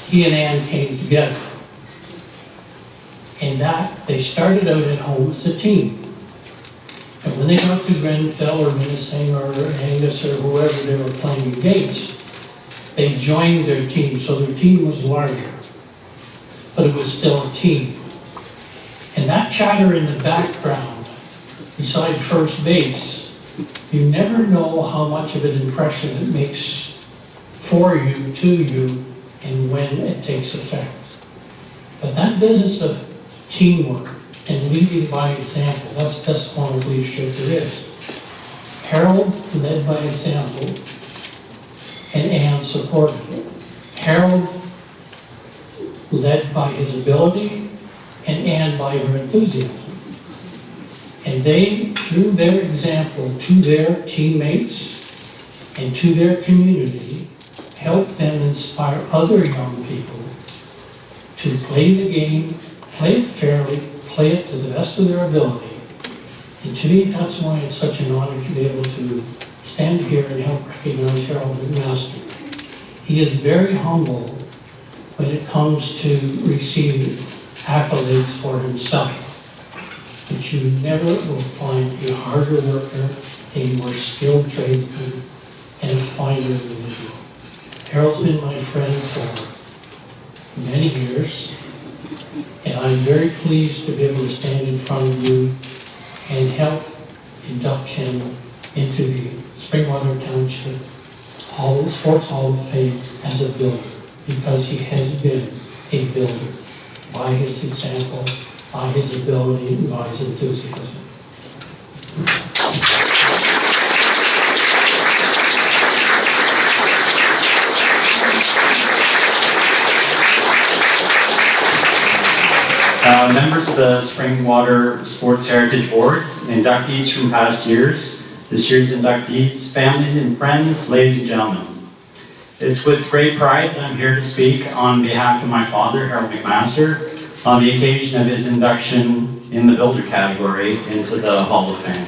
He and Ann came together. And that, they started out at home as a team. And when they got to Grenfell or Minnesota or Angus or whoever they were playing against, they joined their team, so their team was larger. But it was still a team. And that chatter in the background, beside first base, you never know how much of an impression it makes for you, to you, and when it takes effect. But that business of teamwork and leading by example, that's the best form of leadership there is. Harold led by example, and Ann supported it. Harold led by his ability, and Ann by her enthusiasm. And they, through their example to their teammates and to their community, helped them inspire other young people to play the game, play it fairly, play it to the best of their ability. And to me, that's why it's such an honor to be able to stand here and help recognize Harold McMaster. He is very humble when it comes to receiving accolades for himself. But you never will find a harder worker, a more skilled tradesman, and a finer individual. Harold's been my friend for many years, and I'm very pleased to be able to stand in front of you and help induct him into the Springwater Township Sports Hall of Fame as a builder, because he has been a builder by his example, by his ability, and by his enthusiasm. Members of the Springwater Sports Heritage Board, inductees from past years, this year's inductees, family and friends, ladies and gentlemen. It's with great pride that I'm here to speak on behalf of my father, Harold McMaster, on the occasion of his induction in the builder category into the Hall of Fame.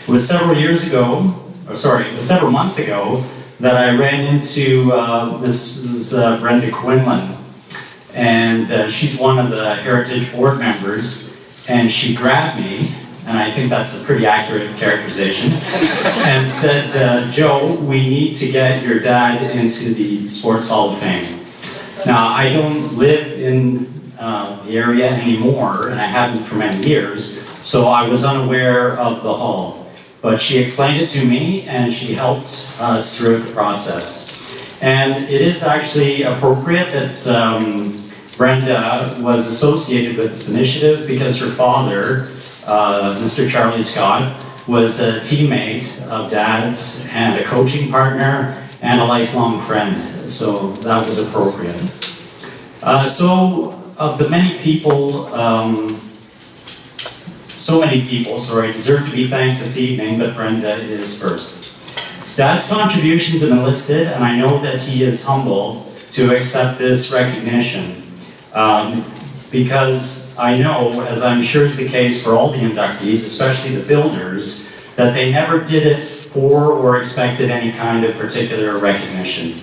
It was several years ago it was several months ago that I ran into Mrs. Brenda Quinlan. And she's one of the Heritage Board members, and she grabbed me, and I think that's a pretty accurate characterization, and said, Joe, we need to get your dad into the Sports Hall of Fame. Now, I don't live in the area anymore, and I haven't for many years, so I was unaware of the hall. But she explained it to me, and she helped us through the process. And it is actually appropriate that Brenda was associated with this initiative because her father, Mr. Charlie Scott, was a teammate of Dad's and a coaching partner and a lifelong friend. So that was appropriate. So of the many people, deserve to be thanked this evening, but Brenda is first. Dad's contributions have been listed, and I know that he is humble to accept this recognition. Because I know, as I'm sure is the case for all the inductees, especially the builders, that they never did it for or expected any kind of particular recognition.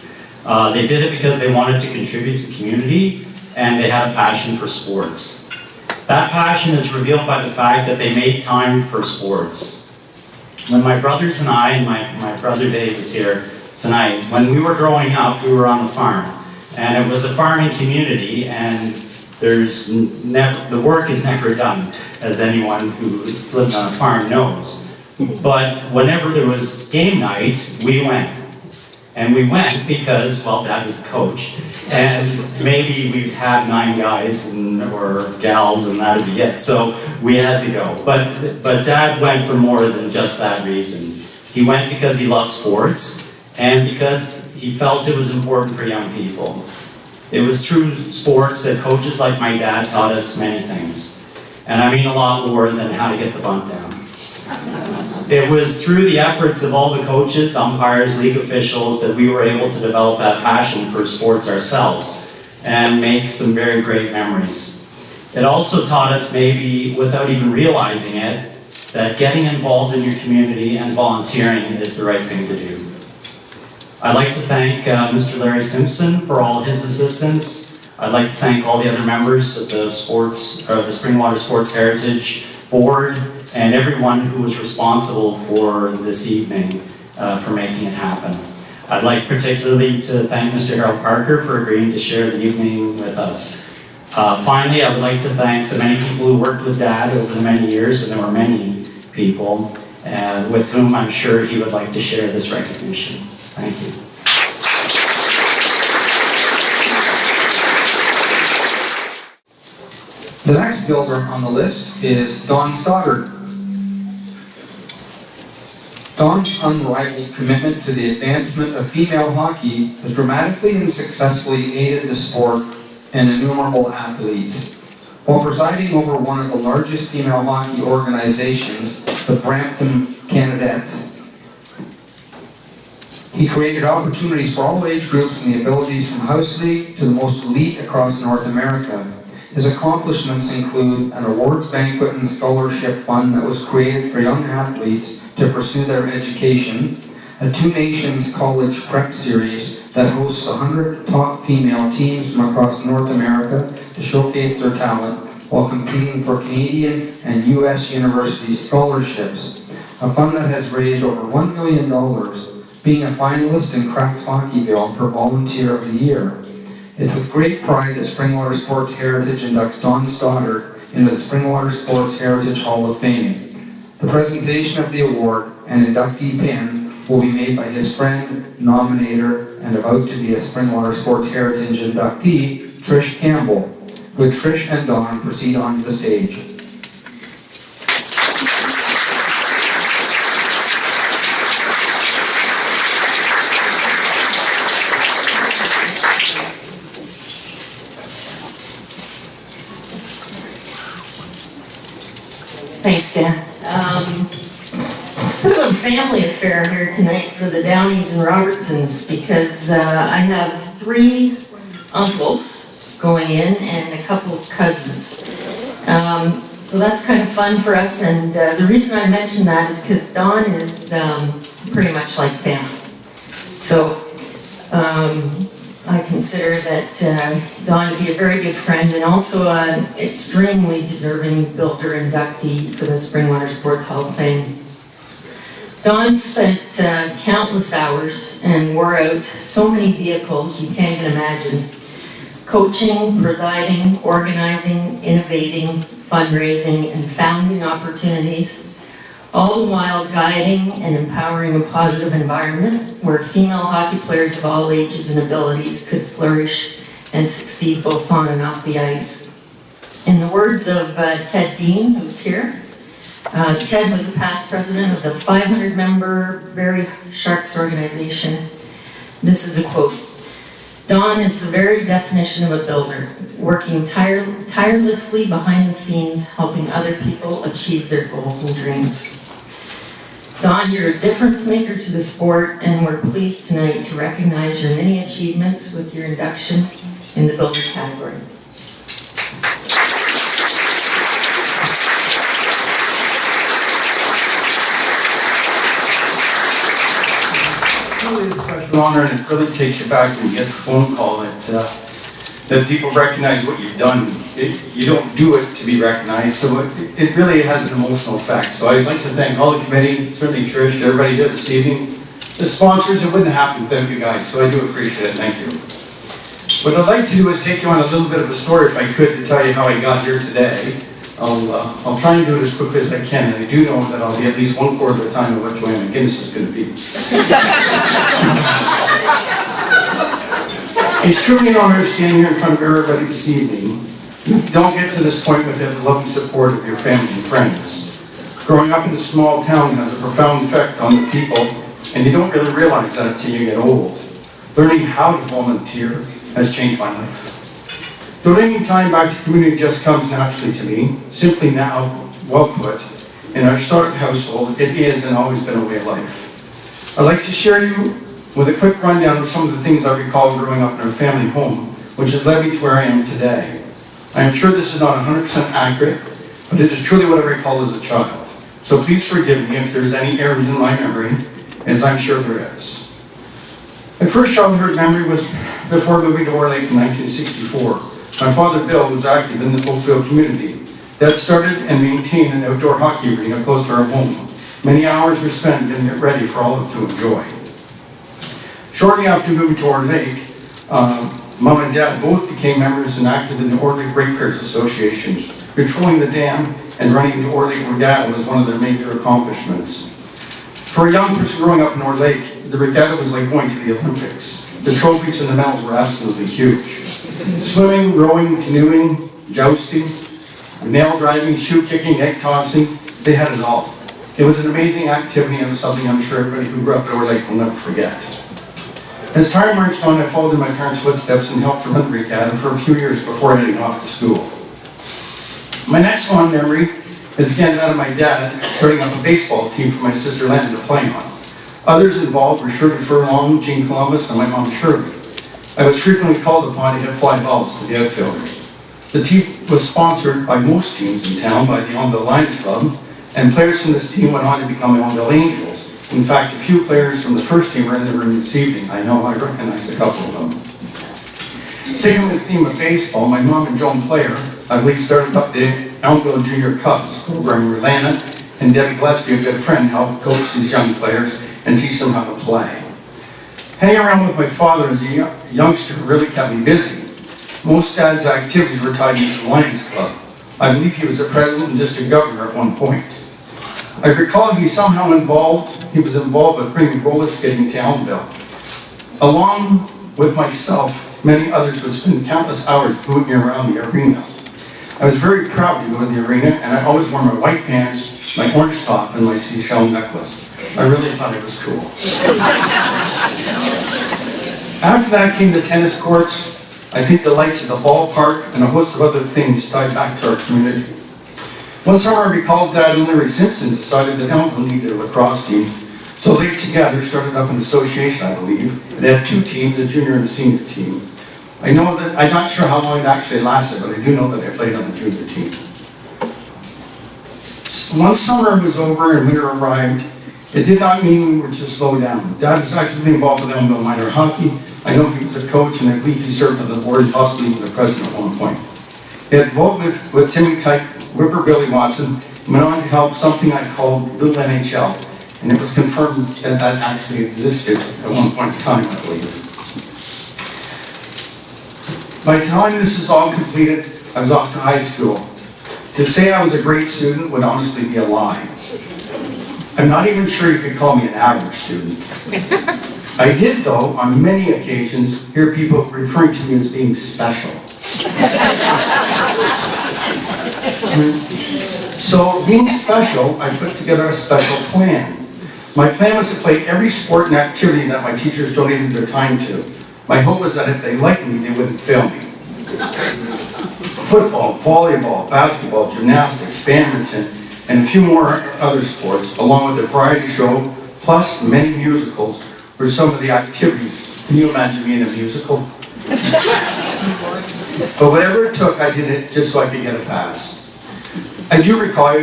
They did it because they wanted to contribute to the community, and they had a passion for sports. That passion is revealed by the fact that they made time for sports. When my brothers and I, and my brother Dave is here tonight, when we were growing up, we were on the farm. And it was a farming community, and the work is never done, as anyone who's lived on a farm knows. But whenever there was game night, we went. And we went because, well, Dad was the coach, and maybe we'd have 9 guys or gals, and that'd be it. So we had to go. But Dad went for more than just that reason. He went because he loved sports, and because he felt it was important for young people. It was through sports that coaches like my dad taught us many things. And I mean a lot more than how to get the bunt down. It was through the efforts of all the coaches, umpires, league officials that we were able to develop that passion for sports ourselves and make some very great memories. It also taught us, maybe without even realizing it, that getting involved in your community and volunteering is the right thing to do. I'd like to thank Mr. Larry Simpson for all his assistance. I'd like to thank all the other members of the Springwater Sports Heritage Board and everyone who was responsible for this evening for making it happen. I'd like particularly to thank Mr. Harold Parker for agreeing to share the evening with us. Finally, I would like to thank the many people who worked with Dad over the many years, and there were many people with whom I'm sure he would like to share this recognition. Thank you. The next builder on the list is Don Stoddard. Don's unrivaled commitment to the advancement of female hockey has dramatically and successfully aided the sport and innumerable athletes. While presiding over one of the largest female hockey organizations, the Brampton Canadettes, he created opportunities for all age groups and the abilities from house league to the most elite across North America. His accomplishments include an awards banquet and scholarship fund that was created for young athletes to pursue their education, a Two Nations College Prep Series that hosts 100 top female teams from across North America to showcase their talent while competing for Canadian and U.S. university scholarships, a fund that has raised over $1 million, being a finalist in Craft Hockeyville for Volunteer of the Year. It's with great pride that Springwater Sports Heritage inducts Don Stoddard into the Springwater Sports Heritage Hall of Fame. The presentation of the award and inductee pin will be made by his friend, nominator, and about to be a Springwater Sports Heritage inductee, Trish Campbell. Would Trish and Don proceed onto the stage? Thanks, Dan. It's a bit of a family affair here tonight for the Downies and Robertsons because I have 3 uncles going in and a couple of cousins. So that's kind of fun for us, and the reason I mention that is because Don is pretty much like family. So I consider that Don to be a very good friend and also an extremely deserving builder inductee for the Springwater Sports Hall of Fame. Don spent countless hours and wore out so many vehicles you can't even imagine. Coaching, presiding, organizing, innovating, fundraising, and founding opportunities, all the while guiding and empowering a positive environment where female hockey players of all ages and abilities could flourish and succeed both on and off the ice. In the words of Ted Dean, who's here, Ted was a past president of the 500-member Barrie Sharks organization. This is a quote. Don is the very definition of a builder, working tirelessly behind the scenes, helping other people achieve their goals and dreams. Don, you're a difference maker to the sport, and we're pleased tonight to recognize your many achievements with your induction in the builder category. It's a special honor, and it really takes you back when you get the phone call that people recognize what you've done. You don't do it to be recognized, so it really has an emotional effect. So I'd like to thank all the committee, certainly Trish, everybody here this evening, the sponsors. It wouldn't happen without you guys, so I do appreciate it. Thank you. What I'd like to do is take you on a little bit of a story, if I could, to tell you how I got here today. I'll try and do it as quickly as I can, and I do know that I'll be at least 1/4 of the time of what Joanne McGinnis is going to be. It's truly an honor to stand here in front of everybody this evening. You don't get to this point without the loving support of your family and friends. Growing up in a small town has a profound effect on the people, and you don't really realize that until you get old. Learning how to volunteer has changed my life. Donating time back to the community just comes naturally to me. Simply now, well put, in our startup household, it is and always been a way of life. I'd like to share you with a quick rundown of some of the things I recall growing up in our family home, which has led me to where I am today. I am sure this is not 100% accurate, but it is truly what I recall as a child. So please forgive me if there's any errors in my memory, as I'm sure there is. My first childhood memory was before moving to Orlake in 1964. My father, Bill, was active in the Oakville community. That started and maintained an outdoor hockey arena close to our home. Many hours were spent getting it ready for all to enjoy. Shortly after moving to Orlake, Mom and Dad both became members and active in the Orlake Ratepayers Associations. Patrolling the dam and running the Orlake Regatta was one of their major accomplishments. For a young person growing up in Orlake, the regatta was like going to the Olympics. The trophies and the medals were absolutely huge. Swimming, rowing, canoeing, jousting, nail driving, shoe kicking, egg tossing, they had it all. It was an amazing activity and something I'm sure everybody who grew up at Orlake will never forget. As time marched on, I followed in my parents' footsteps and helped run the regatta for a few years before heading off to school. My next fond memory is again that of my dad starting up a baseball team for my sister Landon to play on. Others involved were Shirley Furlong, Gene Columbus, and my mom Shirley. I was frequently called upon to hit fly balls to the outfielders. The team was sponsored by most teams in town by the Onville Lions Club, and players from this team went on to become the Onville Angels. In fact, a few players from the first team are in the room this evening. I know I recognize a couple of them. Sticking with the theme of baseball, my mom and Joan Player, I believe, started up the Elmville Junior Cubs program where Lana and Debbie Gillespie, a good friend, helped coach these young players and teach them how to play. Hanging around with my father as a youngster really kept me busy. Most dad's activities were tied into the Lions Club. I believe he was the president and district governor at one point. I recall he was involved with bringing roller skating to Elmville. Along with myself, many others would spend countless hours booting around the arena. I was very proud to go to the arena, and I always wore my white pants, my orange top, and my seashell necklace. I really thought it was cool. After that came the tennis courts, I think the lights of the ballpark, and a host of other things tied back to our community. One summer I recall Dad and Larry Simpson decided that Elmville needed a lacrosse team, so they together started up an association, I believe. They had two teams, a junior and a senior team. I'm not sure how long it actually lasted, but I do know that I played on the junior team. Once summer was over and winter arrived, it did not mean we were to slow down. Dad was actively involved with Elmville minor hockey. I know he was a coach, and I believe he served on the board, possibly even the president at one point. He had involved with Timmy Tyke, Whipper Billy Watson, and went on to help something I called Little NHL, and it was confirmed that that actually existed at one point in time, I believe. By the time this is all completed, I was off to high school. To say I was a great student would honestly be a lie. I'm not even sure you could call me an average student. I did, though, on many occasions, hear people referring to me as being special. So, being special, I put together a special plan. My plan was to play every sport and activity that my teachers donated their time to. My hope was that if they liked me, they wouldn't fail me. Football, volleyball, basketball, gymnastics, badminton, and a few more other sports, along with a variety show, plus many musicals, were some of the activities. Can you imagine me in a musical? But whatever it took, I did it just so I could get a pass. I do recall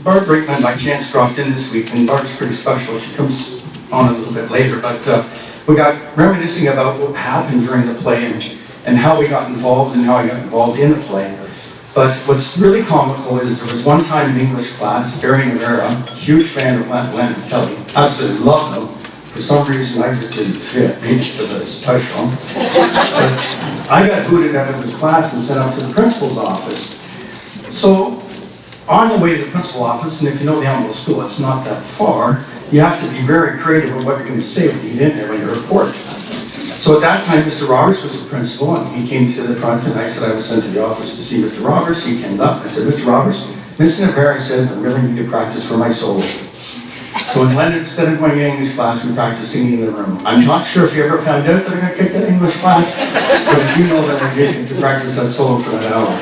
Barb Brinkman by chance dropped in this week, and Barb's pretty special. She comes on a little bit later, but we got reminiscing about what happened during the play and how we got involved and how I got involved in the play. But what's really comical is there was one time in English class, Gary Rivera, huge fan of Len and Kelly, absolutely loved them. For some reason, I just didn't fit, maybe because I was special. But I got booted out of his class and sent up to the principal's office. So, on the way to the principal's office, and if you know the Elmville School, it's not that far, you have to be very creative with what you're going to say when you get in there when you report. So at that time, Mr. Roberts was the principal, and he came to the front, and I said I was sent to the office to see Mr. Roberts. He came up, and I said, Mr. Roberts, Mr. Navarre says I really need to practice for my solo. So when Len, instead of going to English class, we practiced singing in the room. I'm not sure if you ever found out that I got kicked out of English class, but if you know that I did to practice that solo for that hour.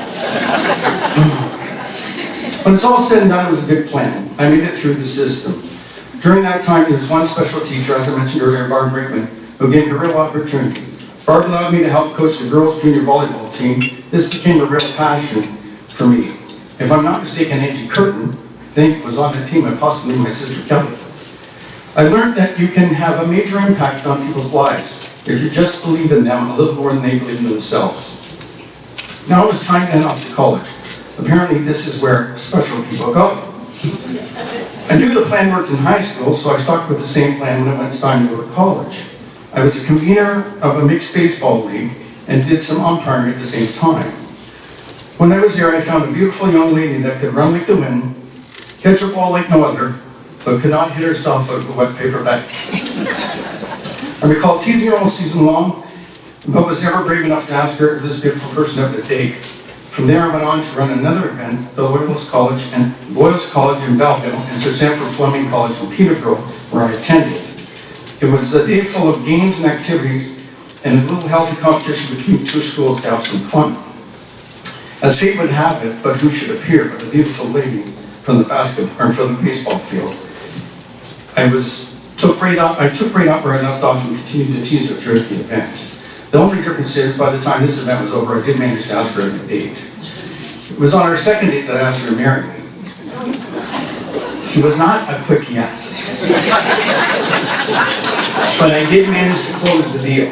When it's all said and done, it was a good plan. I made it through the system. During that time, there was one special teacher, as I mentioned earlier, Barb Brinkman, who gave me a real opportunity. Barb allowed me to help coach the girls' junior volleyball team. This became a real passion for me. If I'm not mistaken, Angie Curtin, I think, was on that team, and possibly my sister Kelly. I learned that you can have a major impact on people's lives if you just believe in them a little more than they believe in themselves. Now it was time to head off to college. Apparently this is where special people go. I knew the plan worked in high school, so I stuck with the same plan when it went time to go to college. I was a convener of a mixed baseball league and did some umpiring at the same time. When I was there, I found a beautiful young lady that could run like the wind, catch a ball like no other, but could not hit herself out of a wet paper bag. I recall teasing her all season long, but was never brave enough to ask her if this beautiful person out to take. From there, I went on to run another event, the Loyalist College in Belleville and Sir Sanford Fleming College in Peterborough, where I attended. It was a day full of games and activities and a little healthy competition between two schools to have some fun. As fate would have it, but who should appear but the beautiful lady from the baseball field. I took right up where I left off and continued to tease her throughout the event. The only difference is, by the time this event was over, I did manage to ask her on a date. It was on our second date that I asked her to marry me. She was not a quick yes. But I did manage to close the deal.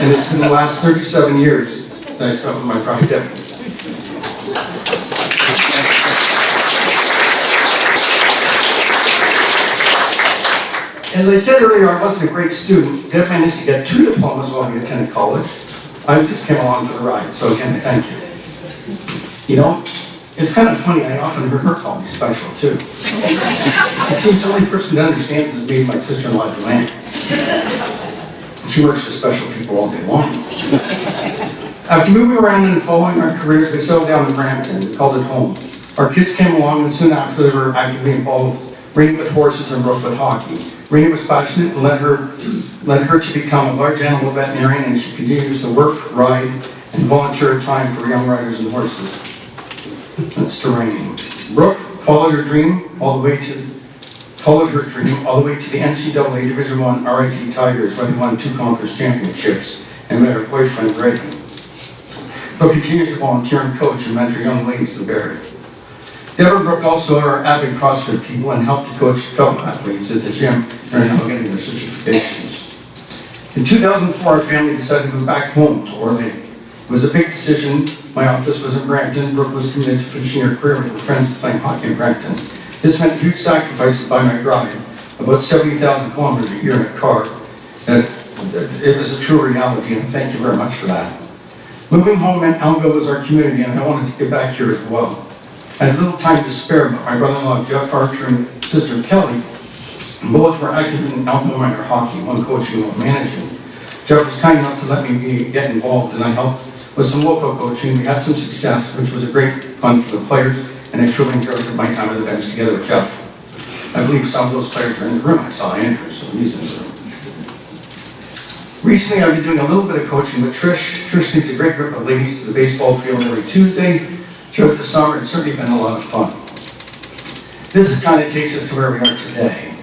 And it's been the last 37 years that I spent with my private deputy. As I said earlier, I wasn't a great student. Deb managed to get 2 diplomas while we attended college. I just came along for the ride, so again, thank you. You know, it's kind of funny, I often heard her call me special, too. It seems the only person that understands is me and my sister-in-law, Joanne. She works for special people all day long. After moving around and following our careers, we settled down in Brampton. We called it home. Our kids came along, and soon after, they were actively involved, Rainey with horses and Brooke with hockey. Rainey was passionate and led her to become a large animal veterinarian, and she continues to work, ride, and volunteer time for young riders and horses. That's to Rainey. Brooke followed her dream all the way to the NCAA Division I RIT Tigers, where they won 2 conference championships and met her boyfriend, Grady. Brooke continues to volunteer and coach and mentor young ladies in Barrie. Deborah Brooke also are avid CrossFit people and helped to coach fellow athletes at the gym and are now getting their certifications. In 2004, our family decided to move back home to Orlake. It was a big decision. My office was in Brampton. Brooke was committed to finishing her career with her friends playing hockey in Brampton. This meant huge sacrifices by my drive, about 70,000 kilometers a year in a car. And it was a true reality, and thank you very much for that. Moving home meant Elmville was our community, and I wanted to get back here as well. I had little time to spare, but my brother-in-law Jeff Archer and sister Kelly both were active in Elmville minor hockey, one coaching and one managing. Jeff was kind enough to let me get involved, and I helped with some local coaching. We had some success, which was a great fun for the players, and I truly enjoyed my time on the bench together with Jeff. I believe some of those players are in the room. I saw Andrew, so he's in the room. Recently, I've been doing a little bit of coaching with Trish. Trish leads a great group of ladies to the baseball field every Tuesday. Throughout the summer, it's certainly been a lot of fun. This kind of takes us to where we are today.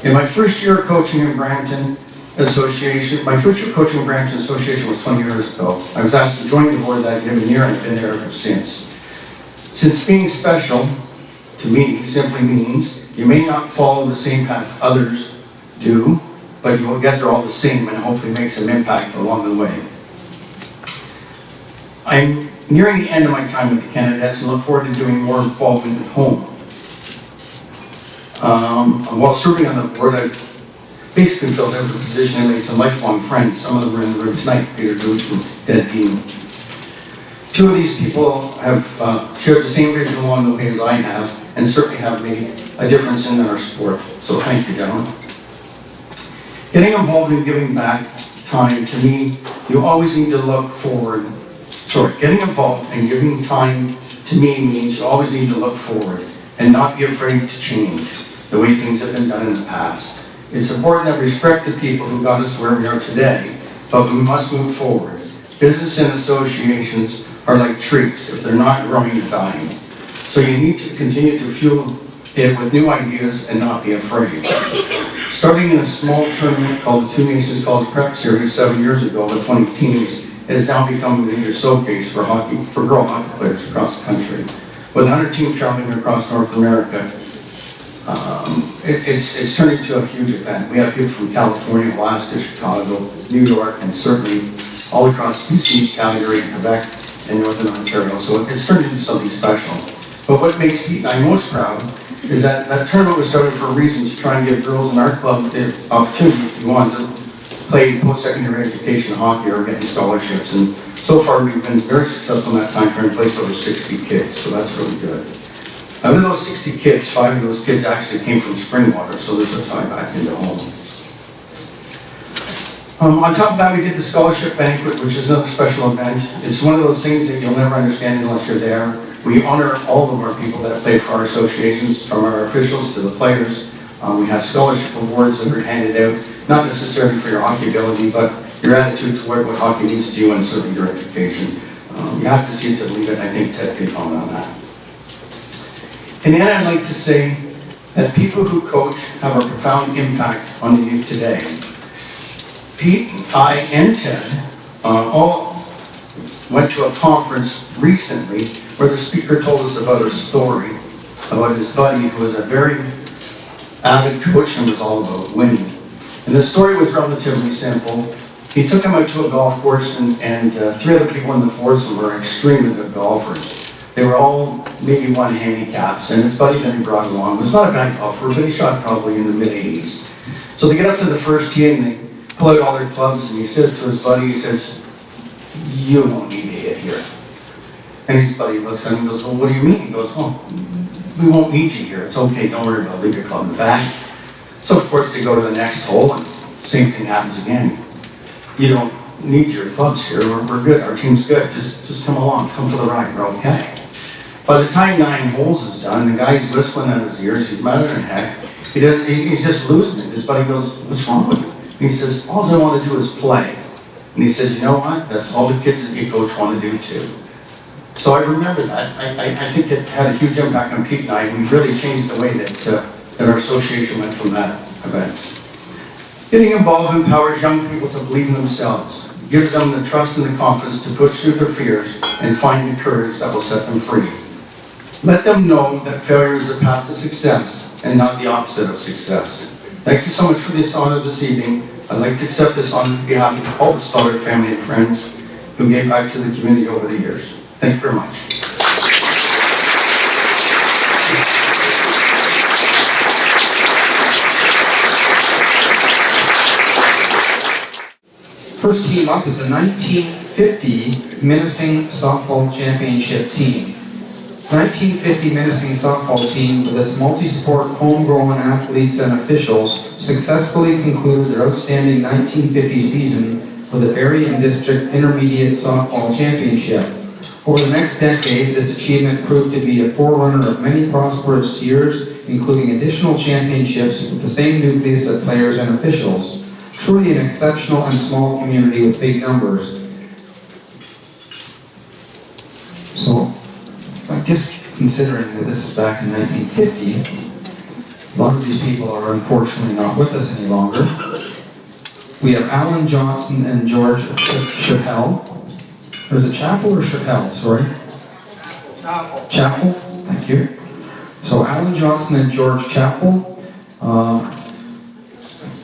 In my first year of coaching in Brampton Association, my first year of coaching in Brampton Association was 20 years ago. I was asked to join the board that given year, and I've been there ever since. Since being special, to me, simply means you may not follow the same path others do, but you will get there all the same and hopefully make some impact along the way. I'm nearing the end of my time with the candidates and look forward to doing more involvement at home. While serving on the board, I've basically filled out the position and made some lifelong friends. Some of them are in the room tonight, Peter Gooch and Ted Dean. Two of these people have shared the same vision along the way as I have, and certainly have made a difference in our sport. So thank you, gentlemen. Getting involved in giving back time, to me, you always need to look forward. Getting involved and giving time, to me, means you always need to look forward and not be afraid to change the way things have been done in the past. It's important that we respect the people who got us where we are today, but we must move forward. Business and associations are like trees. If they're not growing, they're dying. So you need to continue to fuel it with new ideas and not be afraid. Starting in a small tournament called the Two Nations College Prep Series 7 years ago with 20 teams, it has now become a major showcase for girl hockey players across the country. With 100 teams traveling across North America, it's turned into a huge event. We have people from California, Alaska, Chicago, New York, and certainly all across BC, Calgary, Quebec, and Northern Ontario. So it's turned into something special. But what makes Pete and I most proud is that tournament was started for a reason, to try and give girls in our club the opportunity to go on to play post-secondary education hockey or getting scholarships. And so far we've been very successful in that time frame, placed over 60 kids, so that's really good. Out of those 60 kids, 5 of those kids actually came from Springwater, so there's a tie back into home. On top of that, we did the scholarship banquet, which is another special event. It's one of those things that you'll never understand unless you're there. We honor all of our people that play for our associations, from our officials to the players. We have scholarship awards that are handed out, not necessarily for your hockey ability, but your attitude toward what hockey means to you and certainly your education. You have to see it to believe it, and I think Ted can comment on that. In the end, I'd like to say that people who coach have a profound impact on the youth today. Pete, I, and Ted all went to a conference recently where the speaker told us about a story about his buddy who was a very avid coach and was all about winning. And the story was relatively simple. He took him out to a golf course, and 3 other people in the foursome were extremely good golfers. They were all maybe 1 handicaps, and his buddy that he brought along was not a bad golfer, but he shot probably in the mid-80s. So they get up to the first tee and they pull out all their clubs, and he says to his buddy, he says, "You won't need to hit here." And his buddy looks at him and goes, "Well, what do you mean?" He goes, "Oh, we won't need you here. It's okay, don't worry about it, leave your club in the back." So of course they go to the next hole, and same thing happens again. "You don't need your clubs here, we're good, our team's good, just come along, come for the ride, we're okay." By the time 9 holes is done, the guy's whistling at his ears, he's mad at heck. He's just losing it. His buddy goes, "What's wrong with you?" And he says, "All I want to do is play." And he said, "You know what? That's all the kids that you coach want to do too." So I remember that. I think it had a huge impact on Pete and I, and we really changed the way that our association went from that event. Getting involved empowers young people to believe in themselves. It gives them the trust and the confidence to push through their fears and find the courage that will set them free. Let them know that failure is the path to success and not the opposite of success. Thank you so much for this honor this evening. I'd like to accept this honor on behalf of all the Stoddard family and friends who gave back to the community over the years. Thank you very much. First team up is the 1950 Menacing Softball Championship team. 1950 Menacing Softball team, with its multi-sport homegrown athletes and officials, successfully concluded their outstanding 1950 season with the Barrie and District Intermediate Softball Championship. Over the next decade, this achievement proved to be a forerunner of many prosperous years, including additional championships with the same nucleus of players and officials. Truly an exceptional and small community with big numbers. So, I guess considering that this was back in 1950, a lot of these people are unfortunately not with us any longer. We have Alan Johnson and George Chappell. There's a Chapel or Chappell, sorry? Chapel, thank you. So Alan Johnson and George Chapel.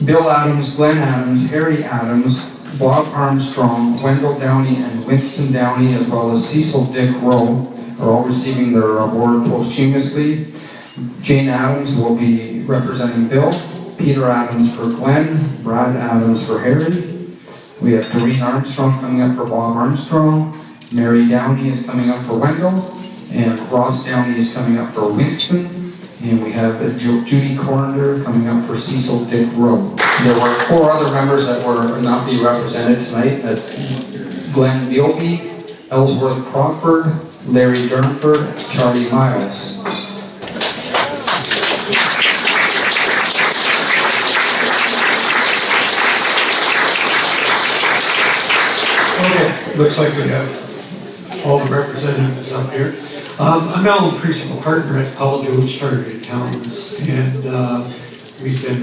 Bill Adams, Glenn Adams, Harry Adams, Bob Armstrong, Wendell Downey, and Winston Downey, as well as Cecil Dick Rowe, are all receiving their award posthumously. Jane Adams will be representing Bill, Peter Adams for Glenn, Brad Adams for Harry. We have Doreen Armstrong coming up for Bob Armstrong, Mary Downey is coming up for Wendell, and Ross Downey is coming up for Winston. And we have Judy Coroner coming up for Cecil Dick Rowe. There were 4 other members that were not be represented tonight. That's Glenn Bealby, Ellsworth Crawford, Larry Durnford, Charlie Miles. Okay, looks like we have all the representatives up here. I'm Alan Priest, partner at Paul Jones Chartered Accountants, and we've been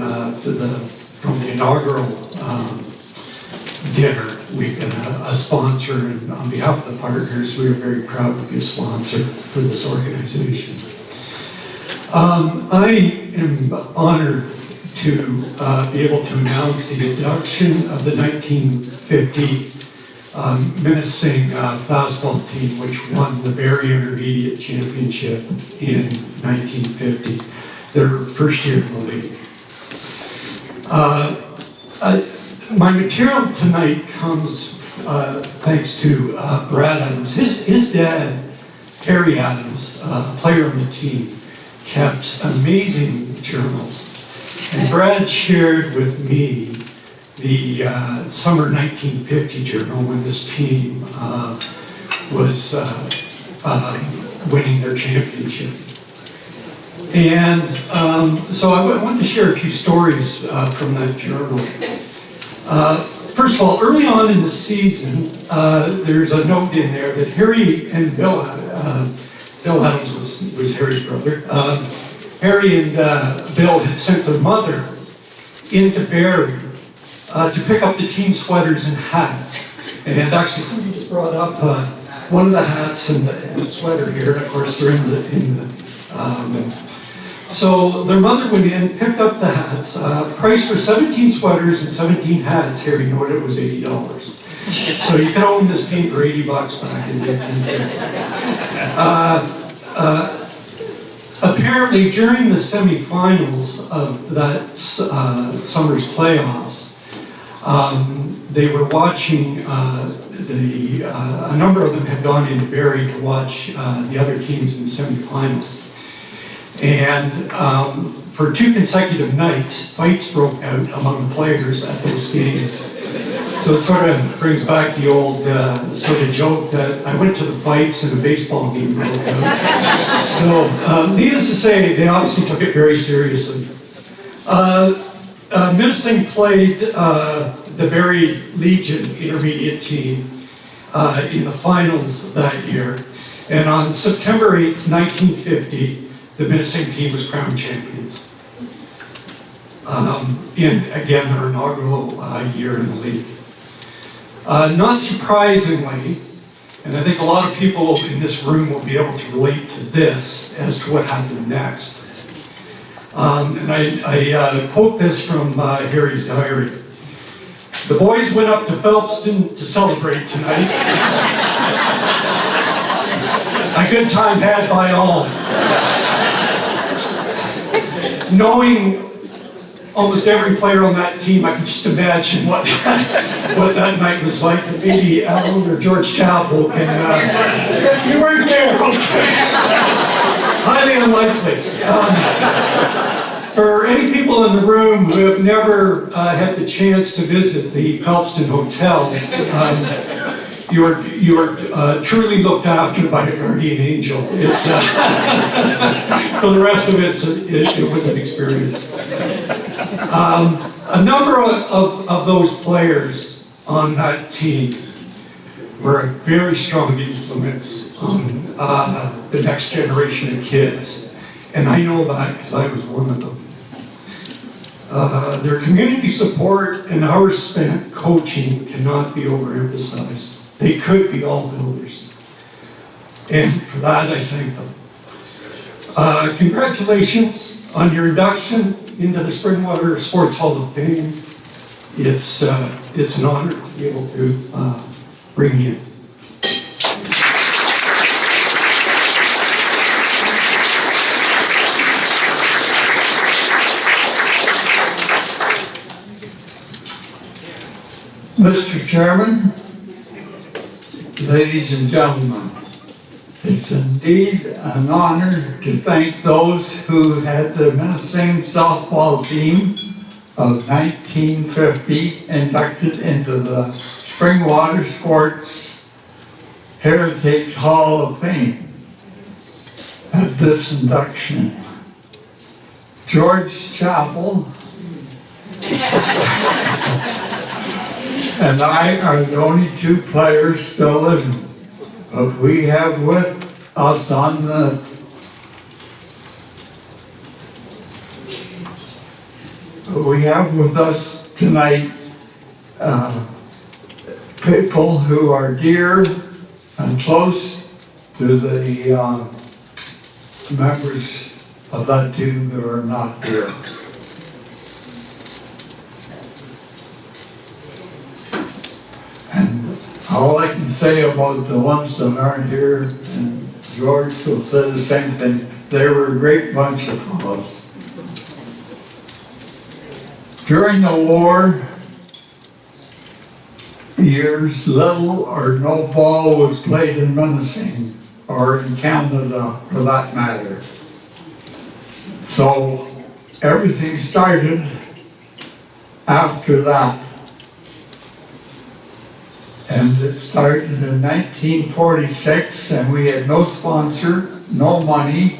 from the inaugural dinner, we've been a sponsor, and on behalf of the partners, we are very proud to be a sponsor for this organization. I am honored to be able to announce the induction of the 1950 Menacing fastball team, which won the Barrie Intermediate Championship in 1950, their first year in the league. My material tonight comes thanks to Brad Adams. His dad, Harry Adams, a player on the team, kept amazing journals. And Brad shared with me the summer 1950 journal when this team was winning their championship. And so I wanted to share a few stories from that journal. First of all, early on in the season, there's a note in there that Harry and Bill Adams was Harry's brother. Harry and Bill had sent their mother into Barrie to pick up the team sweaters and hats. And actually, somebody just brought up one of the hats and the sweater here. And of course, they're in the so their mother went in, picked up the hats. Price for 17 sweaters and 17 hats, Harry noted, it was $80. So you could own this team for $80 back in 1950. Apparently, during the semifinals of that summer's playoffs, they were watching, a number of them had gone into Barrie to watch the other teams in the semifinals. And for 2 consecutive nights, fights broke out among the players at those games. So it sort of brings back the old sort of joke that I went to the fights and a baseball game broke out. So needless to say, they obviously took it very seriously. Menacing played the Barrie Legion intermediate team in the finals that year. And on September 8th, 1950, the Menacing team was crowned champions. In, again, their inaugural year in the league. Not surprisingly, And I think a lot of people in this room will be able to relate to this as to what happened next. And I quote this from Harry's diary. The boys went up to Phelpston to celebrate tonight. A good time had by all. Knowing almost every player on that team, I can just imagine what that night was like. And maybe Alan or George Chapel can... you weren't there, okay. Highly unlikely. For any people in the room who have never had the chance to visit the Phelpston Hotel, you are truly looked after by a guardian angel. It's for the rest of it, it was an experience. A number of those players on that team were a very strong influence on the next generation of kids, and I know that because I was one of them. Their community support and hours spent coaching cannot be overemphasized. They could be all builders. And for that, I thank them. Congratulations on your induction into the Springwater Sports Hall of Fame. It's an honor to be able to bring you in. Mr. Chairman, ladies and gentlemen, it's indeed an honor to thank those who had the menacing softball team of 1950 inducted into the Springwater Sports Heritage Hall of Fame. At this induction, George Chapel and I are the only two players still living. But we have with us on tonight people who are dear and close to the members of that team who are not here. All I can say about the ones that aren't here, and George will say the same thing, they were a great bunch of fellows. During the war years, little or no ball was played in Munising, or in Canada for that matter. So everything started after that. And it started in 1946, and we had no sponsor, no money,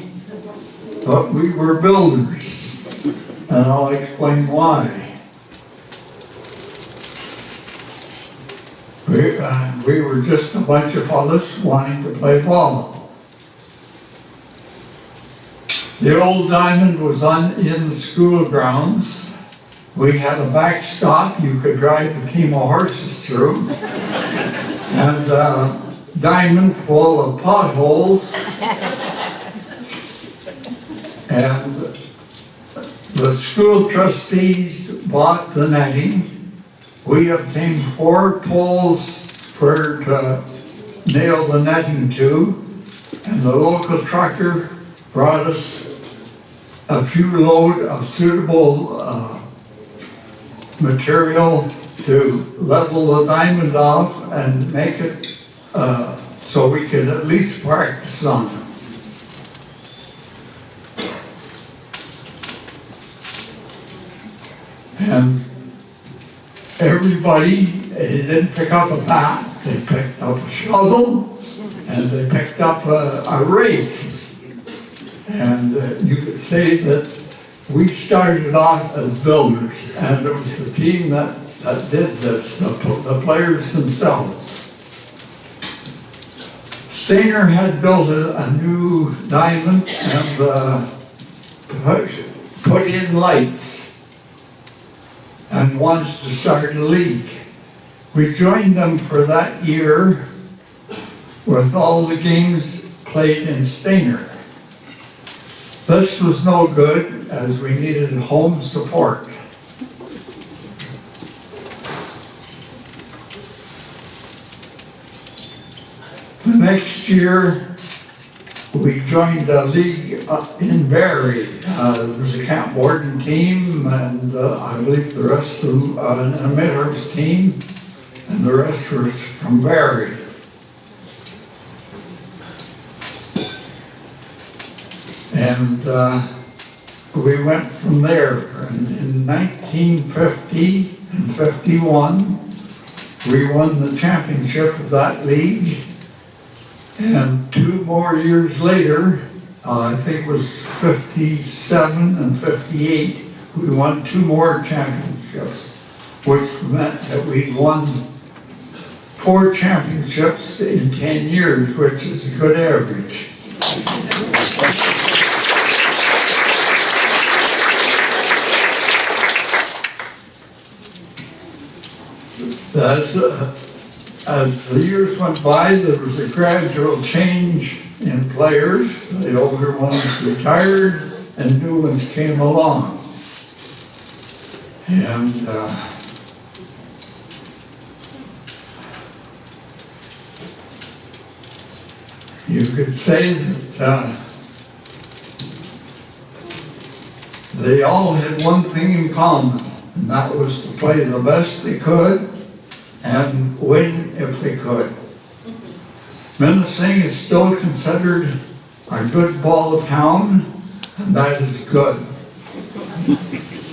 but we were builders. And I'll explain why. We were just a bunch of fellas wanting to play ball. The old diamond was in the school grounds. We had a backstop you could drive a team of horses through, and a diamond full of potholes. And the school trustees bought the netting. We obtained 4 poles to nail the netting to, and the local trucker brought us a few load of suitable material to level the diamond off and make it so we could at least practice on it. And everybody, they didn't pick up a bat, they picked up a shovel and they picked up a rake. And you could say that we started off as builders, and it was the team that did this, the players themselves. Stainer had built a new diamond and put in lights and wanted to start a league. We joined them for that year with all the games played in Stainer. This was no good as we needed home support. The next year, we joined a league in Barrie. There was a Camp Borden team, and I believe the rest of a Midhurst team, and the rest were from Barrie. And we went from there. And in 1950 and 51, we won the championship of that league. And 2 more years later, I think it was 57 and 58, we won 2 more championships, which meant that we'd won 4 championships in 10 years, which is a good average. As the years went by, there was a gradual change in players. The older ones retired and new ones came along. And you could say that they all had one thing in common, and that was to play the best they could and win if they could. Menacing is still considered a good ball town, and that is good.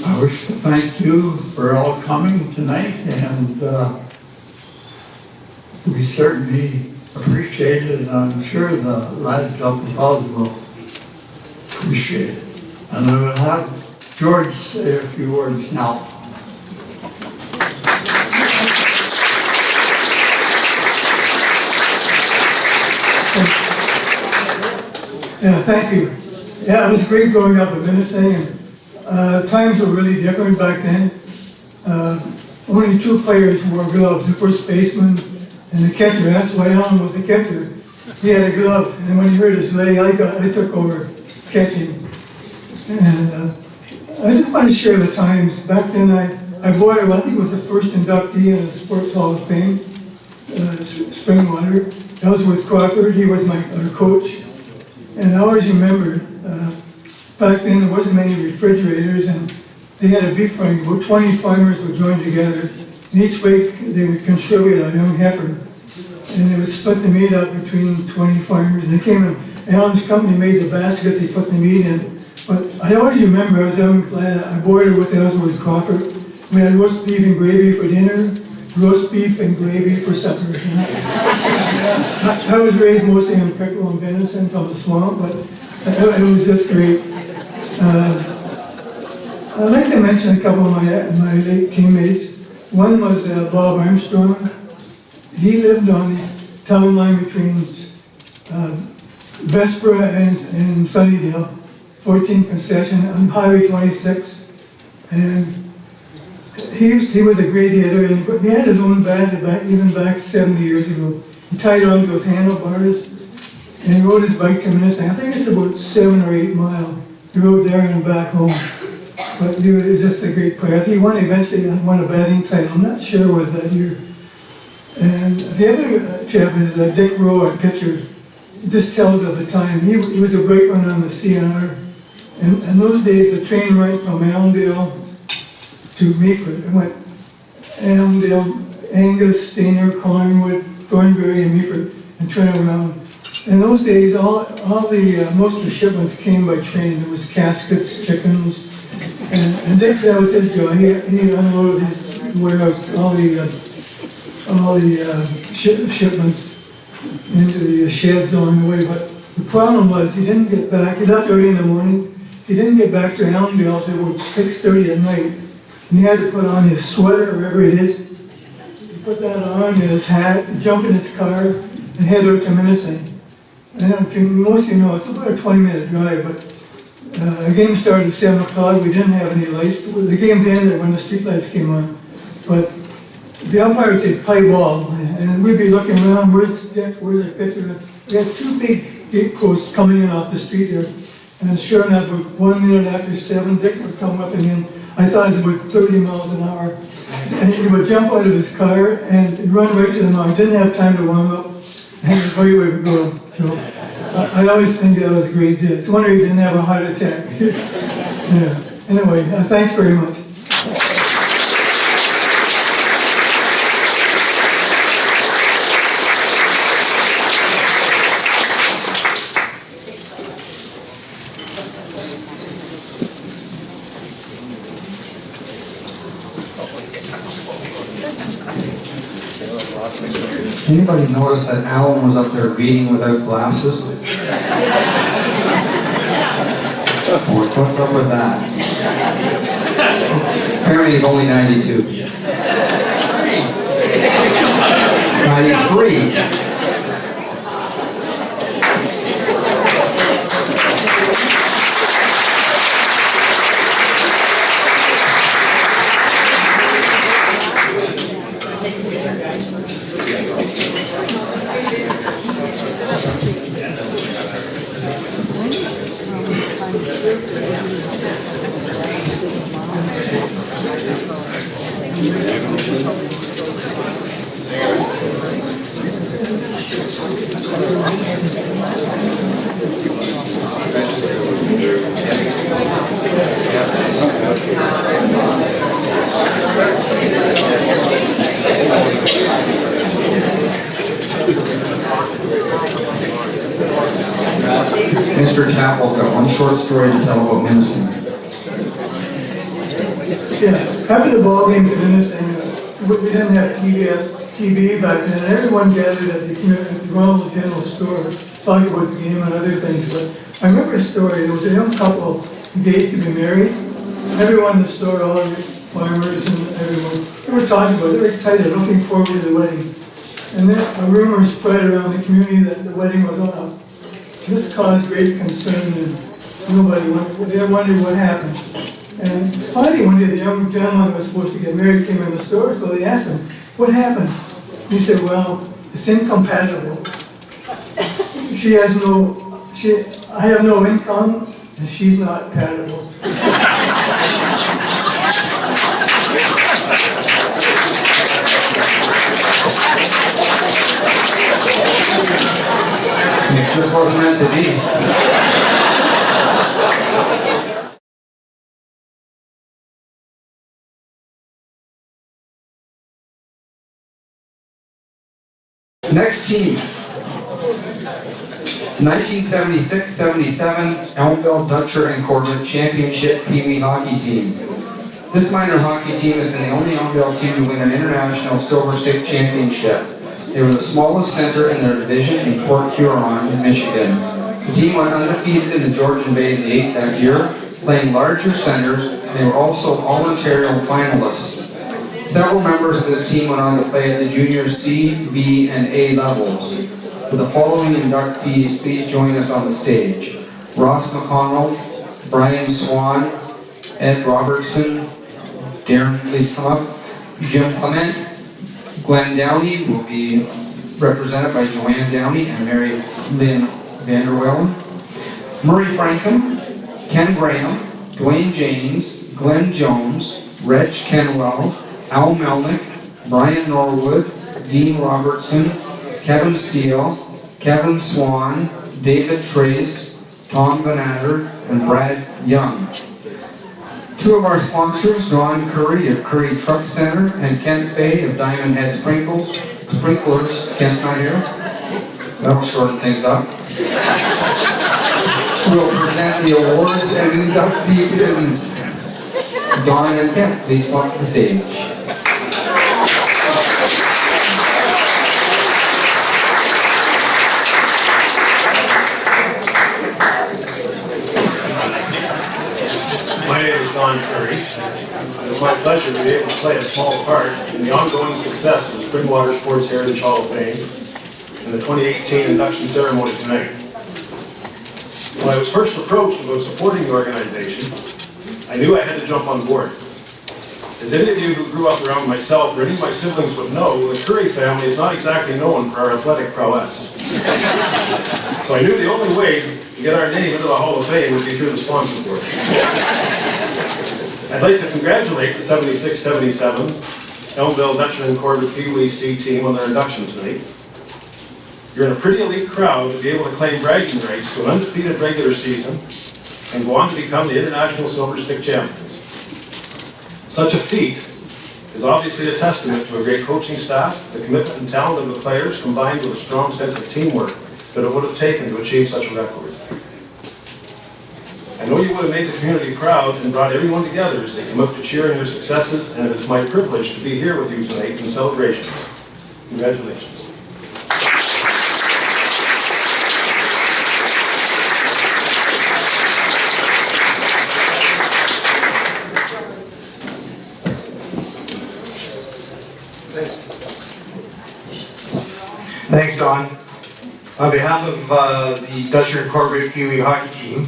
I wish to thank you for all coming tonight, and we certainly appreciate it, and I'm sure the lads up above will appreciate it. And I will have George say a few words now. Yeah, thank you. Yeah, it was great growing up with Minnesota. Times were really different back then. Only 2 players wore gloves, the first baseman and the catcher. That's why Alan was the catcher. He had a glove, and when he hurt his leg, I took over catching. And I just want to share the times. Back then, I think it was the first inductee in the Sports Hall of Fame, Springwater. That was with Crawford. He was our coach. And I always remember, back then there wasn't many refrigerators, and they had a beef farm. About 20 farmers would join together, and each week they would contribute a young heifer. And they would split the meat up between 20 farmers. They came in, Alan's company made the basket, they put the meat in. But I always remember, I boarded with Ellsworth Crawford. We had roast beef and gravy for dinner, roast beef and gravy for supper. I was raised mostly on pickle and venison from the swamp, but it was just great. I'd like to mention a couple of my late teammates. One was Bob Armstrong. He lived on the town line between Vespera and Sunnydale, 14th concession on Highway 26. And he was a great hitter, and he had his own bat even back 70 years ago. He tied on to his handlebars and rode his bike to Minnesota. I think it's about 7 or 8 miles. He rode there and back home. But he was just a great player. He eventually won a batting title. I'm not sure it was that year. And the other chap is Dick Rowe, our pitcher. He just tells of the time. He was a great one on the CNR. And in those days, the train went from Allendale to Meaford. It went Allendale, Angus, Stainer, Collingwood, Thornbury, and Meaford, and turn around. In those days, most of the shipments came by train. There was caskets, chickens, and Dick, that was his job. He unloaded his warehouse, all the shipments into the sheds along the way. But the problem was he didn't get back. He left early in the morning. He didn't get back to Allendale until about 6:30 at night. And he had to put on his sweater, wherever it is. He put that on, and his hat, jump in his car, and head out to Minnesota. And most of you know, it's about a 20-minute drive, but the game started at 7 o'clock. We didn't have any lights. The games ended when the street lights came on. But the umpire said play ball, and And we'd be looking around, where's Dick, where's the picture? We had two big gate posts coming in off the street here. And sure enough, about 1 minute after 7, Dick would come up again. I thought it was about 30 miles an hour. And he would jump out of his car and run right to the mountain. Didn't have time to warm up. And away we would go. So I always think that was a great deal. It's a wonder he didn't have a heart attack. Yeah. Anyway, thanks very much. Anybody notice that Alan was up there reading without glasses? What's up with that? Apparently he's only 92. 93. Mr. Chappell's got one short story to tell about Minnesota. Yeah, after the ball games in Minnesota, we didn't have TV back then. Everyone gathered at the Ronald General Store, talking about the game and other things. But I remember a story. There was a young couple engaged to be married. Everyone in the store, all the farmers and everyone, they were talking about it. They were excited, looking forward to the wedding. And then a rumor spread around the community that the wedding was off. This caused great concern, and they wondered what happened. And finally, one day, the young gentleman who was supposed to get married came in the store, so they asked him, what happened? He said, well, it's incompatible. I have no income, and she's not compatible. It just wasn't meant to be. Next team. 1976-77 Elmville, Dutcher, and Corbett Championship Pee Wee Hockey Team. This minor hockey team has been the only Elmville team to win an international Silver Stick Championship. They were the smallest center in their division in Port Huron in Michigan. The team went undefeated in the Georgian Bay in the 8th that year, playing larger centers. They were also All-Ontario finalists. Several members of this team went on to play at the junior C, B, and A levels. With the following inductees, please join us on the stage. Ross McConnell, Brian Swan, Ed Robertson, Darren, please come up, Jim Clement, Glenn Downey will be represented by Joanne Downey and Mary Lynn Vanderwellen, Murray Frankham, Ken Graham, Dwayne James, Glenn Jones, Reg Kenwell, Al Melnick, Brian Norwood, Dean Robertson, Kevin Steele, Kevin Swan, David Trace, Tom Van Adder, and Brad Young. Two of our sponsors, Don Curry of Curry Truck Center and Ken Fay of Diamond Head Sprinklers. Ken's not here. That'll shorten things up. We'll present the awards and inductee pins. Don and Ken, please come up to the stage. My name is Don Curry. It's my pleasure to be able to play a small part in the ongoing success of the Springwater Sports Heritage Hall of Fame and the 2018 induction ceremony tonight. When I was first approached about supporting the organization, I knew I had to jump on board. As any of you who grew up around myself or any of my siblings would know, the Curry family is not exactly known for our athletic prowess. So I knew the only way to get our name into the Hall of Fame would be through the sponsor board. I'd like to congratulate the 76-77 Elmville, Dutchman, and Corbett Pee Wee C team on their induction tonight. You're in a pretty elite crowd to be able to claim bragging rights to an undefeated regular season and go on to become the International Silver Stick Champions. Such a feat is obviously a testament to a great coaching staff, the commitment and talent of the players, combined with a strong sense of teamwork that it would have taken to achieve such a record. I know you would have made the community proud and brought everyone together as they come up to cheer on your successes, and it is my privilege to be here with you tonight in celebrations. Congratulations. Thanks, Don. On behalf of the Dutcher and Corbett Pee Wee hockey team,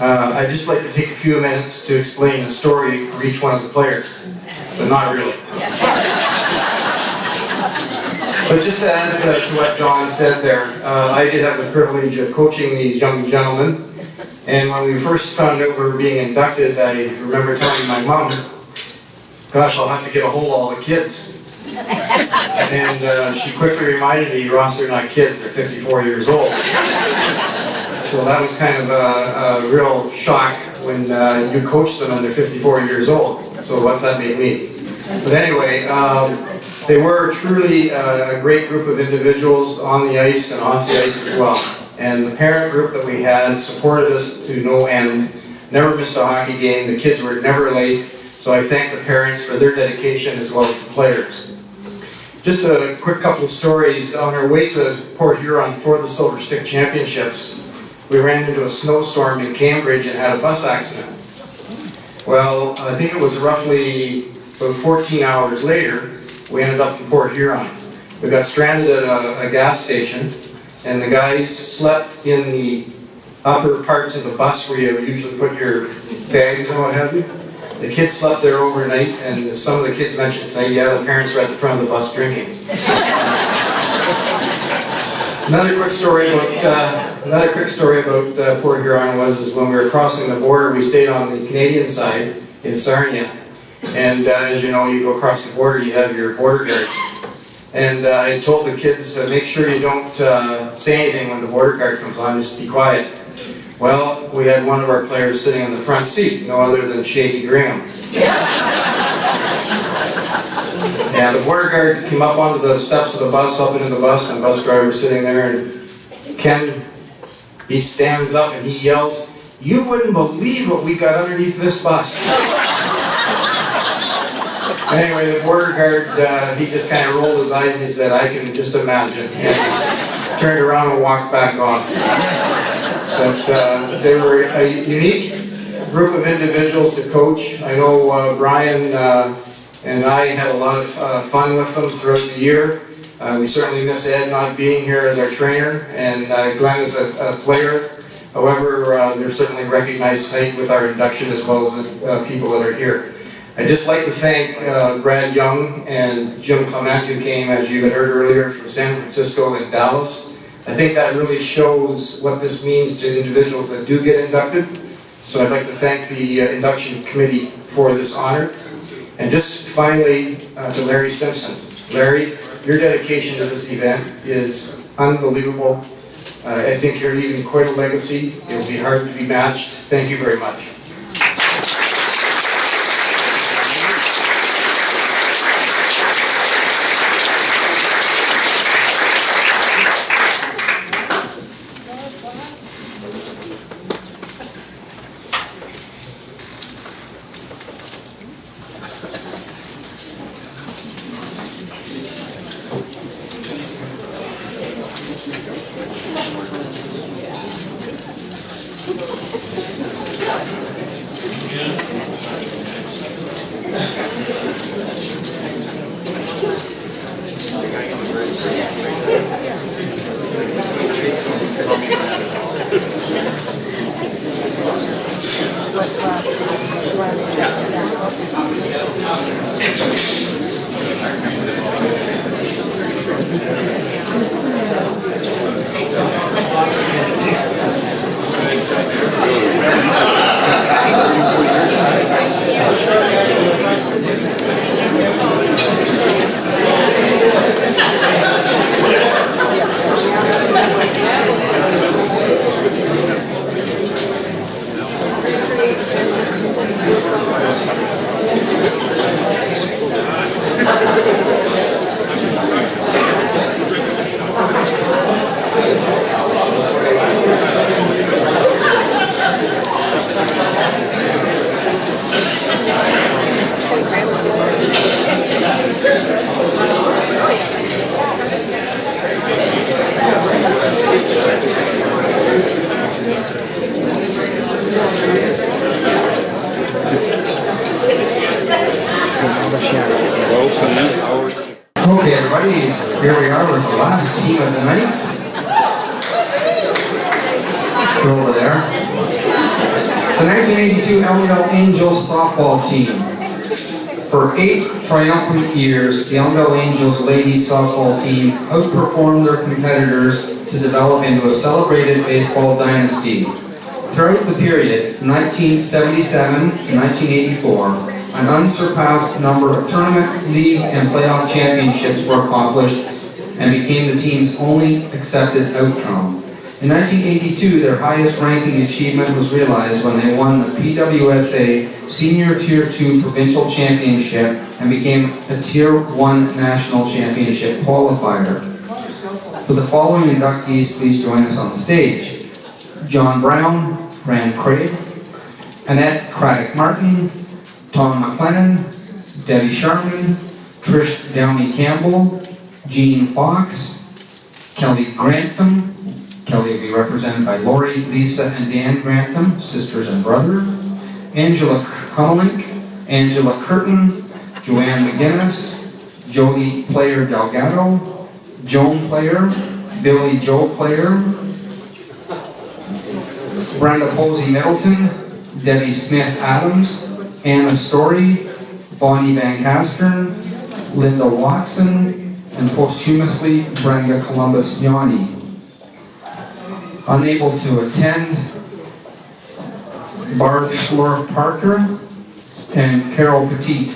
I'd just like to take a few minutes to explain the story for each one of the players, but not really. But just to add to what Don said there, I did have the privilege of coaching these young gentlemen, and when we first found out we were being inducted, I remember telling my mom, gosh, I'll have to get a hold of all the kids. And she quickly reminded me, Ross, they're not kids, they're 54 years old. So that was kind of a real shock when you coach them and they're 54 years old. So what's that make me? But anyway, they were truly a great group of individuals on the ice and off the ice as well. And the parent group that we had supported us to no end, never missed a hockey game, the kids were never late. So I thank the parents for their dedication as well as the players. Just a quick couple of stories. On our way to Port Huron for the Silver Stick Championships, we ran into a snowstorm in Cambridge and had a bus accident. Well, I think it was roughly about 14 hours later, we ended up in Port Huron. We got stranded at a gas station, and the guys slept in the upper parts of the bus where you usually put your bags and what have you. The kids slept there overnight, and some of the kids mentioned tonight, yeah, the parents were at the front of the bus drinking. Another quick story about Port Huron was when we were crossing the border, we stayed on the Canadian side in Sarnia. And as you know, you go across the border, you have your border guards. And I told the kids, make sure you don't say anything when the border guard comes on, just be quiet. Well, we had one of our players sitting in the front seat, no other than Shaky Graham. And the border guard came up onto the steps of the bus, up into the bus, and the bus driver was sitting there, and Ken, he stands up and he yells, "You wouldn't believe what we got underneath this bus." Anyway, the border guard, he just kind of rolled his eyes and he said, "I can just imagine," and turned around and walked back off. But they were a unique group of individuals to coach. I know Brian and I had a lot of fun with them throughout the year. We certainly miss Ed not being here as our trainer, and Glenn is a player. However, they're certainly recognized tonight with our induction as well as the people that are here. I'd just like to thank Brad Young and Jim Clement, who came, as you had heard earlier, from San Francisco and Dallas. I think that really shows what this means to individuals that do get inducted. So I'd like to thank the induction committee for this honor. And just finally, to Larry Simpson. Larry, your dedication to this event is unbelievable. I think you're leaving quite a legacy. It will be hard to be matched. Thank you very much. Okay, everybody, here we are with the last team of the night. Go over there. The 1982 Elmdale Angels softball team. For 8 triumphant years, the Elmdale Angels ladies softball team outperformed their competitors to develop into a celebrated baseball dynasty. Throughout the period, 1977 to 1984, an unsurpassed number of tournament, league, and playoff championships were accomplished and became the team's only accepted outcome. In 1982, their highest ranking achievement was realized when they won the PWSA Senior Tier 2 Provincial Championship and became a Tier 1 National Championship qualifier. For the following inductees, please join us on the stage. John Brown, Fran Craig, Annette Craddock-Martin, Tom McLennan, Debbie Sharman, Trish Downey Campbell, Jean Fox, Kelly Grantham. Kelly will be represented by Lori, Lisa, and Dan Grantham, sisters and brother. Angela Hummelink, Angela Curtin, Joanne McGinnis, Jody Player Delgado, Joan Player, Billy Joe Player, Brenda Posey Middleton, Debbie Smith Adams, Anna Story, Bonnie Van Castern, Linda Watson, and posthumously Brenda Columbus Yanni. Unable to attend, Barb Schlorf Parker and Carol Petit.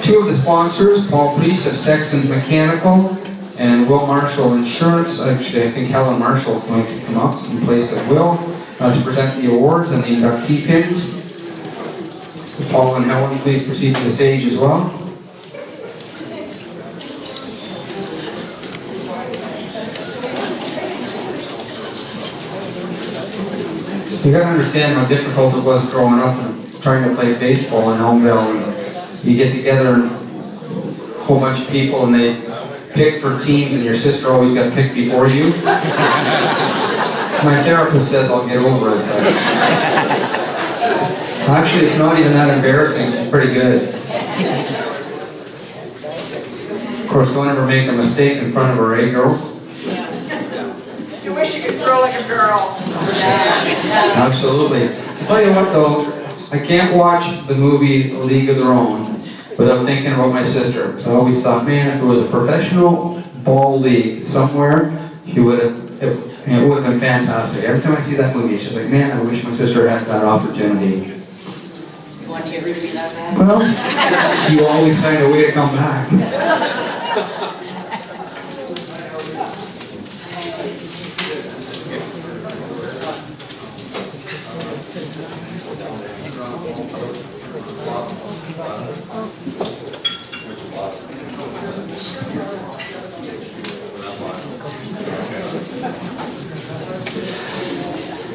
2 of the sponsors, Paul Priest of Sexton's Mechanical and Will Marshall Insurance. Actually, I think Helen Marshall is going to come up in place of Will to present the awards and the inductee pins. Paul and Helen, please proceed to the stage as well. You gotta understand how difficult it was growing up and trying to play baseball in Elmdale. You get together and a whole bunch of people and they pick for teams and your sister always got picked before you. My therapist says I'll get over it. But actually, it's not even that embarrassing. It's pretty good. Of course, don't ever make a mistake in front of her, eh, girls? You wish you could throw like a girl. Absolutely. I'll tell you what though, I can't watch the movie A League of Their Own without thinking about my sister. So I always thought, man, if it was a professional ball league somewhere, it would have been fantastic. Every time I see that movie, it's just like, man, I wish my sister had that opportunity. You want to get rid of me that bad? Well, you always find a way to come back.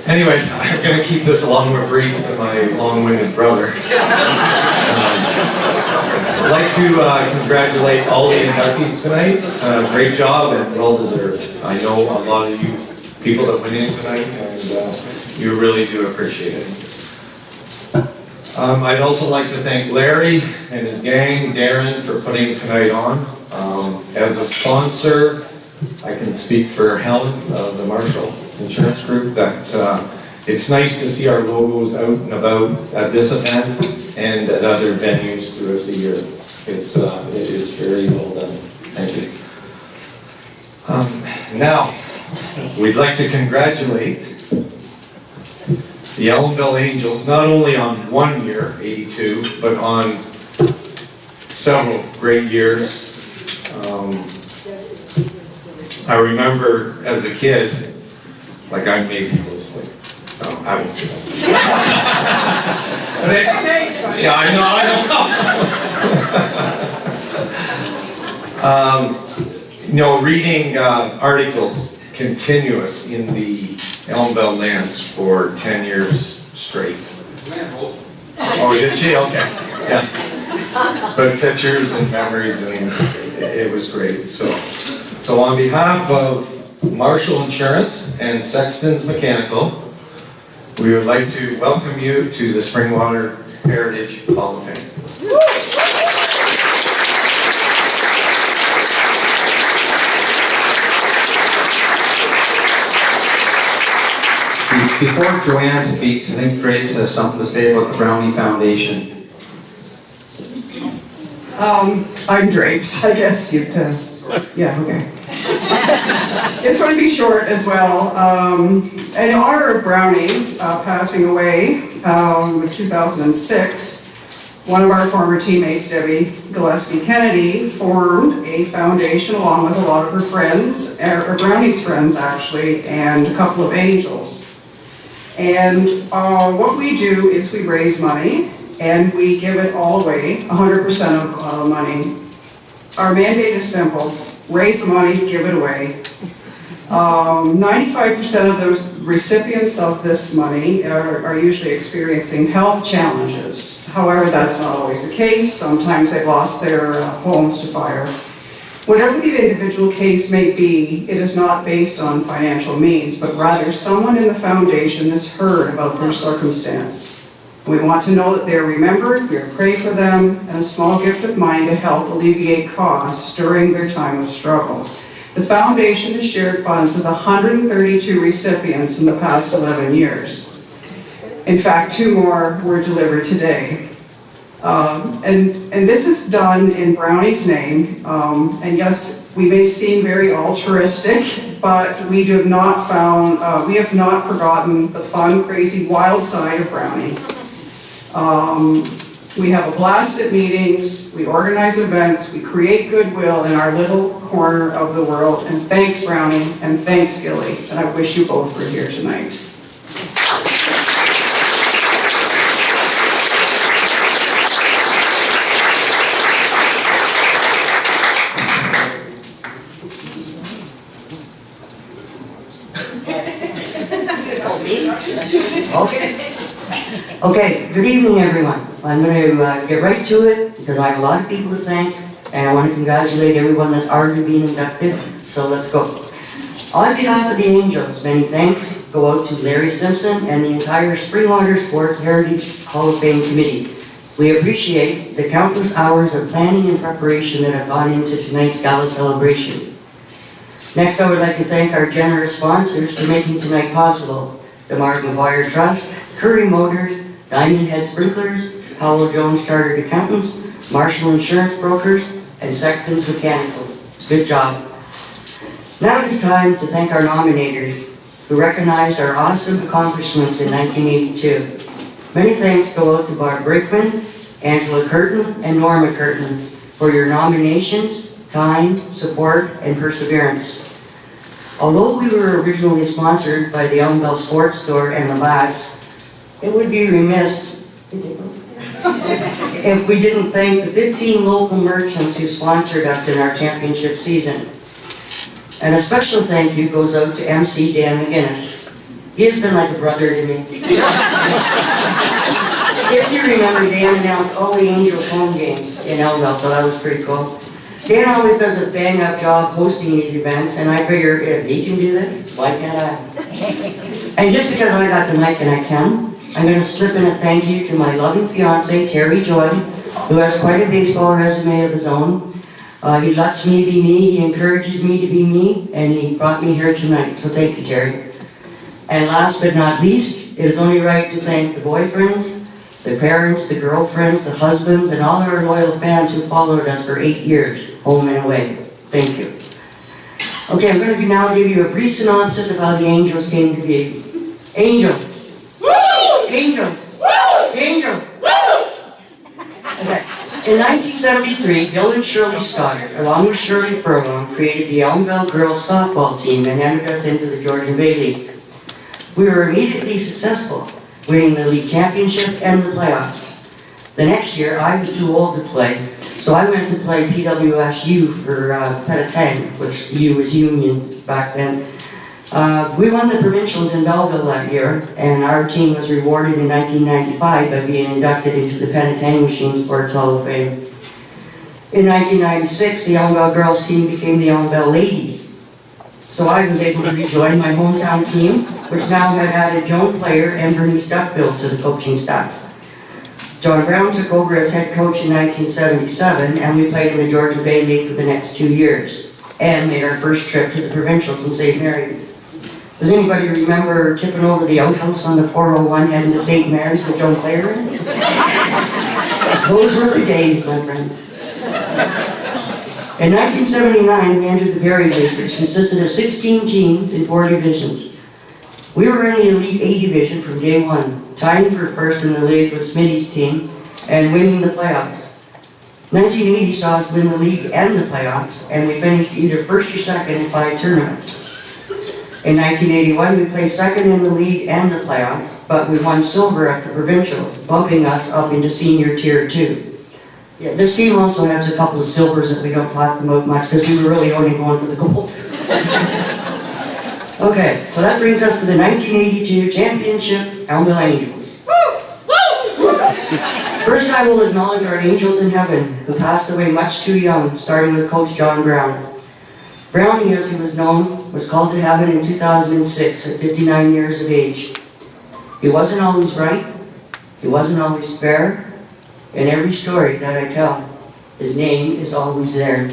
Anyway, I'm going to keep this a lot more brief than my long-winded brother. I'd like to congratulate all the inductees tonight. Great job and well-deserved. I know a lot of you people that went in tonight, and you really do appreciate it. I'd also like to thank Larry and his gang, Darren, for putting tonight on. As a sponsor, I can speak for Helen of the Marshall Insurance Group that it's nice to see our logos out and about at this event and at other venues throughout the year. It is very well done. Thank you. Now, we'd like to congratulate the Elmdale Angels not only on 1 year, 82, but on several great years. I remember as a kid, like I maybe was like, no, I was yeah, I know. You know, reading articles continuous in the Elmdale lands for 10 years straight. Oh, did she? Okay, yeah. But pictures and memories, and it was great. So on behalf of Marshall Insurance and Sexton's Mechanical, we would like to welcome you to the Springwater Heritage Hall of Fame. Before Joanne speaks, I think Drake has something to say about the Brownie Foundation. I'm Drapes, I guess you'd, yeah, okay. It's going to be short as well. In honor of Brownie passing away in 2006, one of our former teammates, Debbie Gillespie Kennedy, formed a foundation along with a lot of her friends, or Brownie's friends actually, and a couple of angels. And what we do is we raise money and we give it all away, 100% of money. Our mandate is simple: raise the money, give it away. 95% of those recipients of this money are usually experiencing health challenges. However, that's not always the case. Sometimes they've lost their homes to fire. Whatever the individual case may be, it is not based on financial means, but rather someone in the foundation has heard about their circumstance. We want to know that they're remembered, we pray for them, and a small gift of money to help alleviate costs during their time of struggle. The foundation has shared funds with 132 recipients in the past 11 years. In fact, 2 more were delivered today. And this is done in Brownie's name, and yes, we may seem very altruistic, but we have not forgotten the fun, crazy, wild side of Brownie. We have a blast at meetings, we organize events, we create goodwill in our little corner of the world, and thanks Brownie, and thanks Gilly, and I wish you both were here tonight. Okay, good evening everyone. I'm going to get right to it because I have a lot of people to thank and I want to congratulate everyone that's already been inducted, so let's go. On behalf of the Angels, many thanks go out to Larry Simpson and the entire Springwater Sports Heritage Hall of Fame Committee. We appreciate the countless hours of planning and preparation that have gone into tonight's gala celebration. Next, I would like to thank our generous sponsors for making tonight possible: the Mark McGuire Trust, Curry Motors, Diamond Head Sprinklers, Powell Jones Chartered Accountants, Marshall Insurance Brokers, and Sexton's Mechanical. Good job. Now it is time to thank our nominators who recognized our awesome accomplishments in 1982. Many thanks go out to Barb Brickman, Angela Curtin, and Norma Curtin for your nominations, time, support, and perseverance. Although we were originally sponsored by the Elm Bell Sports Store and the Bats, it would be remiss if we didn't thank the 15 local merchants who sponsored us in our championship season. And a special thank you goes out to MC Dan McGinnis. He has been like a brother to me. If you remember, Dan announced all the Angels home games in Elm Bell, so that was pretty cool. Dan always does a bang-up job hosting these events, and I figure if he can do this, why can't I? And just because I got the mic and I can, I'm going to slip in a thank you to my loving fiance, Terry Joy, who has quite a baseball resume of his own. He lets me be me, he encourages me to be me, and he brought me here tonight, so thank you, Terry. And last but not least, it is only right to thank the boyfriends, the parents, the girlfriends, the husbands, and all our loyal fans who followed us for 8 years, home and away. Thank you. Okay, I'm going to now give you a brief synopsis of how the Angels came to be. Angels. Woo! Angels. Woo! Angels. Woo! Okay. In 1973, Bill and Shirley Stoddard, along with Shirley Furlong, created the Elm Bell girls softball team and entered us into the Georgian Bay League. We were immediately successful, winning the league championship and the playoffs. The next year, I was too old to play, so I went to play PWSU for Petatang, which U was Union back then. We won the provincials in Belleville that year, and our team was rewarded in 1995 by being inducted into the Petatang Machine Sports Hall of Fame. In 1996, the Elm Bell girls team became the Elm Bell Ladies. So I was able to rejoin my hometown team, which now had added Joan Player and Bernice Duckbill to the coaching staff. John Brown took over as head coach in 1977, and we played in the Georgian Bay League for the next 2 years, and made our first trip to the provincials in St. Mary's. Does anybody remember tipping over the outhouse on the 401 heading to St. Mary's with Joan Clare in it? Those were the days, my friends. In 1979, we entered the Barrie League, which consisted of 16 teams in 4 divisions. We were in the Elite A division from day one, tying for first in the league with Smitty's team and winning the playoffs. 1980 saw us win the league and the playoffs, and we finished either first or second in 5 tournaments. In 1981, we placed second in the league and the playoffs, but we won silver at the provincials, bumping us up into senior tier 2. Yeah, this team also has a couple of silvers that we don't talk about much because we were really only going for the gold. Okay, so that brings us to the 1982 championship Elmville Angels. First, I will acknowledge our angels in heaven who passed away much too young, starting with Coach John Brown. Brownie, as he was known, was called to heaven in 2006 at 59 years of age. He wasn't always right, he wasn't always fair. In every story that I tell, his name is always there.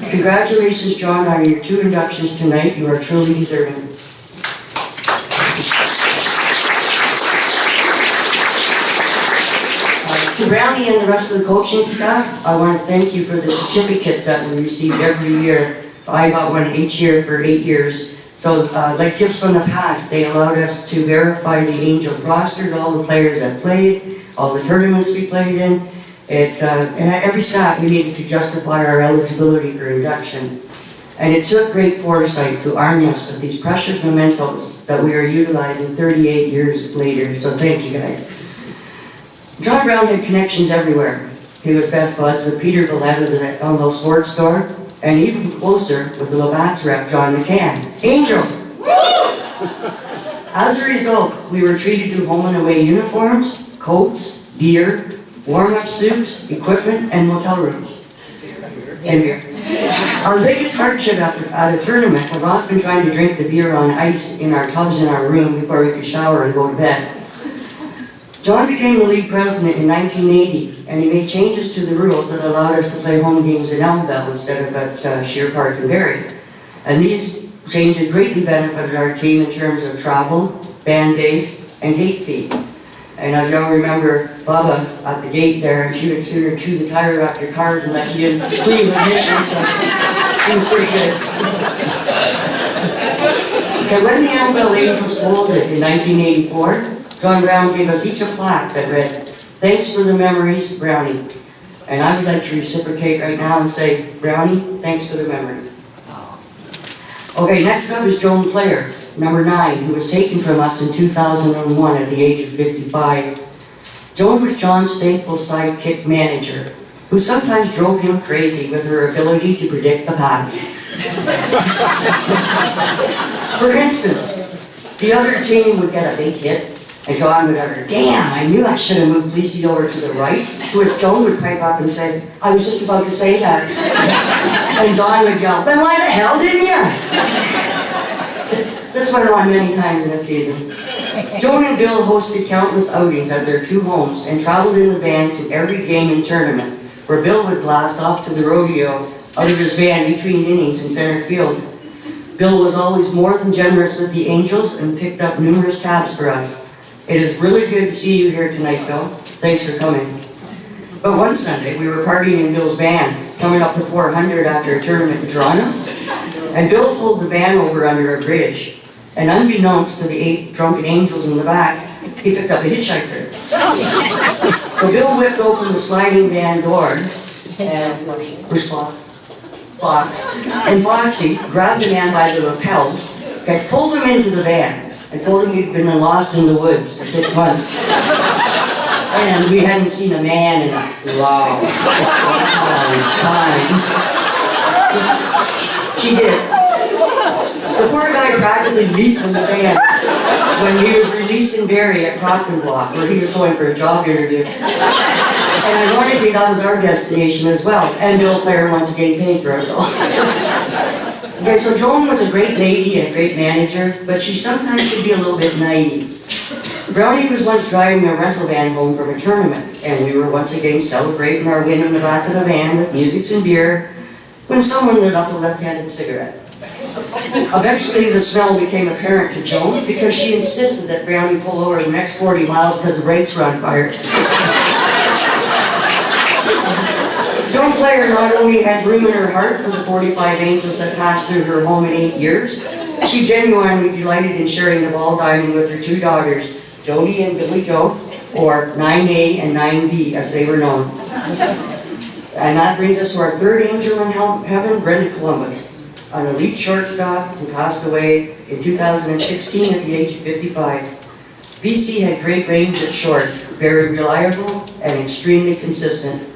Congratulations, John, on your 2 inductions tonight. You are truly deserving. To Brownie and the rest of the coaching staff, I want to thank you for the certificate that we received every year. I got one each year for 8 years. So, like gifts from the past, they allowed us to verify the Angels roster, all the players that played, all the tournaments we played in. And every staff, we needed to justify our eligibility for induction. And it took great foresight to arm us with these precious mementos that we are utilizing 38 years later. So thank you guys. John Brown had connections everywhere. He was best buds with Peter Valletta at the Elmville Sports Store, and even closer with the Labatt's rep, John McCann. Angels! As a result, we were treated to home and away uniforms, coats, beer, warm-up suits, equipment, and motel rooms. And beer. Our biggest hardship at a tournament was often trying to drink the beer on ice in our tubs in our room before we could shower and go to bed. John became the league president in 1980, and he made changes to the rules that allowed us to play home games in Elmville instead of at Sheer Park and Barrie. And these changes greatly benefited our team in terms of travel, fan base, and gate fees. And as y'all remember, Bubba at the gate there, and she would sooner chew the tire off your car than let you in free admission, so it was pretty good. Okay, when the Elmville Angels folded in 1984, John Brown gave us each a plaque that read, "Thanks for the memories, Brownie." And I would like to reciprocate right now and say, Brownie, thanks for the memories. Okay, next up is Joan Clare, number 9, who was taken from us in 2001 at the age of 55. Joan was John's faithful sidekick manager, who sometimes drove him crazy with her ability to predict the past. For instance, the other team would get a big hit, and John would utter, "Damn, I knew I should have moved Fleecy over to the right," to which Joan would pipe up and say, "I was just about to say that." And John would yell, "Then why the hell didn't you?" This went on many times in a season. Joan and Bill hosted countless outings at their 2 homes and traveled in the van to every game and tournament, where Bill would blast off to the rodeo out of his van between innings in center field. Bill was always more than generous with the Angels and picked up numerous tabs for us. It is really good to see you here tonight, Bill. Thanks for coming. But one Sunday, we were partying in Bill's van, coming up to 400 after a tournament in Toronto, and Bill pulled the van over under a bridge. And unbeknownst to the 8 drunken Angels in the back, he picked up a hitchhiker. So Bill whipped open the sliding van door, and where's Fox? And Foxy grabbed the man by the lapels, and pulled him into the van, and told him he'd been lost in the woods for 6 months. And we hadn't seen a man in a long time. She did. The poor guy practically leaped from the van when he was released in Barrie at Proctor Block, where he was going for a job interview. And ironically, that was our destination as well. And Bill Clare once again paid for us all. Okay, so Joan was a great lady and a great manager, but she sometimes could be a little bit naive. Brownie was once driving a rental van home from a tournament, and we were once again celebrating our win in the back of the van with music and beer, when someone lit up a left-handed cigarette. Eventually, the smell became apparent to Joan because she insisted that Brownie pull over the next 40 miles because the brakes were on fire. Joan Player not only had room in her heart for the 45 angels that passed through her home in 8 years, she genuinely delighted in sharing the ball diamond with her two daughters, Jody and Billy Joe, or 9A and 9B as they were known. And that brings us to our third angel in heaven, Brenda Columbus, an elite shortstop who passed away in 2016 at the age of 55. BC had great range at short, very reliable and extremely consistent.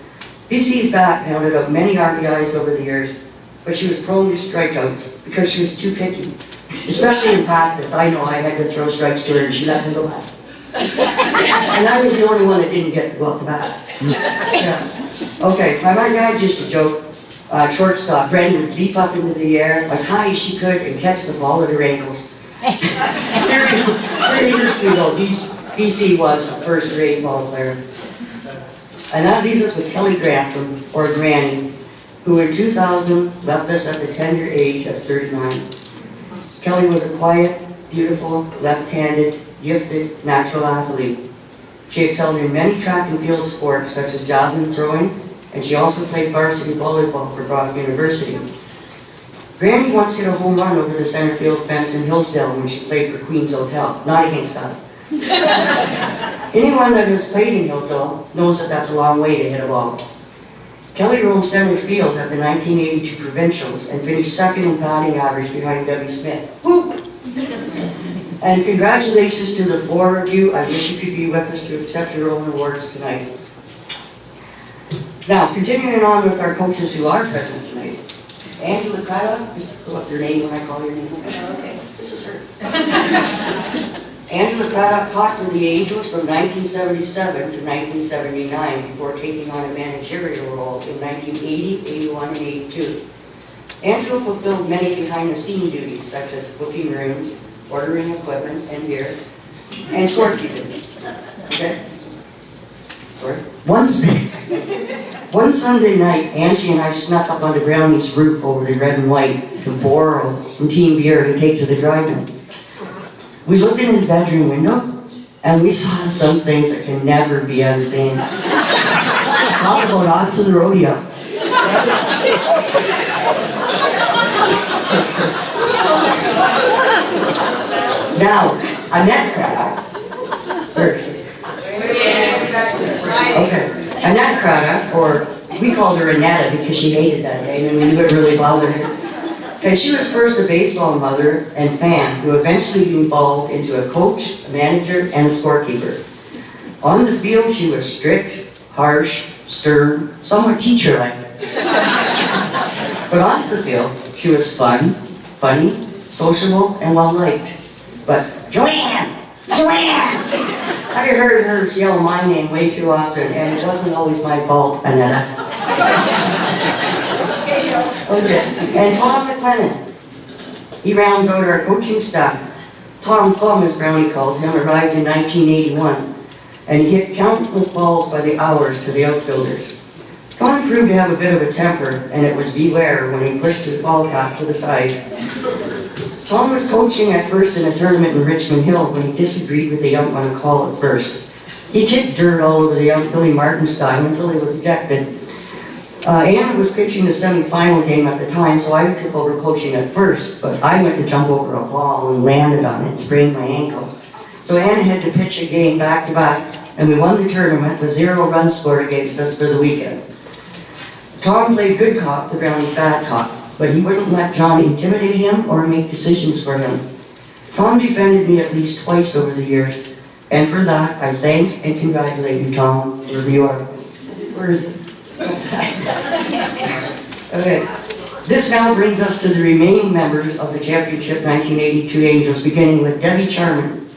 BC's bat pounded up many RBIs over the years, but she was prone to strikeouts because she was too picky. Especially in practice, I know I had to throw strikes to her and she let me go back. And I was the only one that didn't get to go up the bat. Yeah. Okay, my dad used to joke, shortstop, Brenda would leap up into the air as high as she could and catch the ball at her ankles. Seriously though, BC was a first-rate ball player. And that leaves us with Kelly Grantham, or Granny, who in 2000 left us at the tender age of 39. Kelly was a quiet, beautiful, left-handed, gifted, natural athlete. She excelled in many track and field sports such as javelin throwing, and she also played varsity volleyball for Brock University. Granny once hit a home run over the center field fence in Hillsdale when she played for Queen's Hotel, not against us. Anyone that has played in Hillsdale knows that that's a long way to hit a ball. Kelly roamed center field at the 1982 provincials and finished second in batting average behind Debbie Smith. Woo! And congratulations to the four of you. I wish you could be with us to accept your own awards tonight. Now, continuing on with our coaches who are present tonight. Angela Craddock, just pull up your name when I call your name. Okay, this is her. Angela Craddock taught with the Angels from 1977 to 1979 before taking on a managerial role in 1980, 81, and 82. Angela fulfilled many behind-the-scene duties such as booking rooms, ordering equipment and beer, and scorekeeping. Okay? Sorry. One Sunday night, Angie and I snuck up onto Brownie's roof over the red and white to borrow some team beer to take to the drive-in. We looked in his bedroom window, and we saw some things that can never be unseen. Talk about off to the rodeo. Now, Annette Craddock. Okay, Annette Craddock, or we called her Annetta because she hated that name and we knew it really bothered her. Okay, she was first a baseball mother and fan who eventually evolved into a coach, a manager, and a scorekeeper. On the field, she was strict, harsh, stern, somewhat teacher-like. But off the field, she was fun, funny, sociable, and well-liked. But Joanne! Joanne! I heard her yell my name way too often, and it wasn't always my fault, Annetta. Okay, and Tom McLennan. He rounds out our coaching staff. Tom Thumb, as Brownie called him, arrived in 1981, and he hit countless balls by the hours to the outfielders. Tom proved to have a bit of a temper, and it was beware when he pushed his ball cap to the side. Tom was coaching at first in a tournament in Richmond Hill when he disagreed with the ump on a call at first. He kicked dirt all over the ump Billy Martin style until he was ejected. Anna was pitching the semi-final game at the time, so I took over coaching at first, but I went to jump over a ball and landed on it and sprained my ankle. So Anna had to pitch a game back-to-back, and we won the tournament with 0 runs scored against us for the weekend. Tom played good cop to Brownie's bad cop, but he wouldn't let John intimidate him or make decisions for him. Tom defended me at least twice over the years, and for that, I thank and congratulate you, Tom, wherever you are. Where is it? Okay. This now brings us to the remaining members of the Championship 1982 Angels, beginning with Debbie Charman.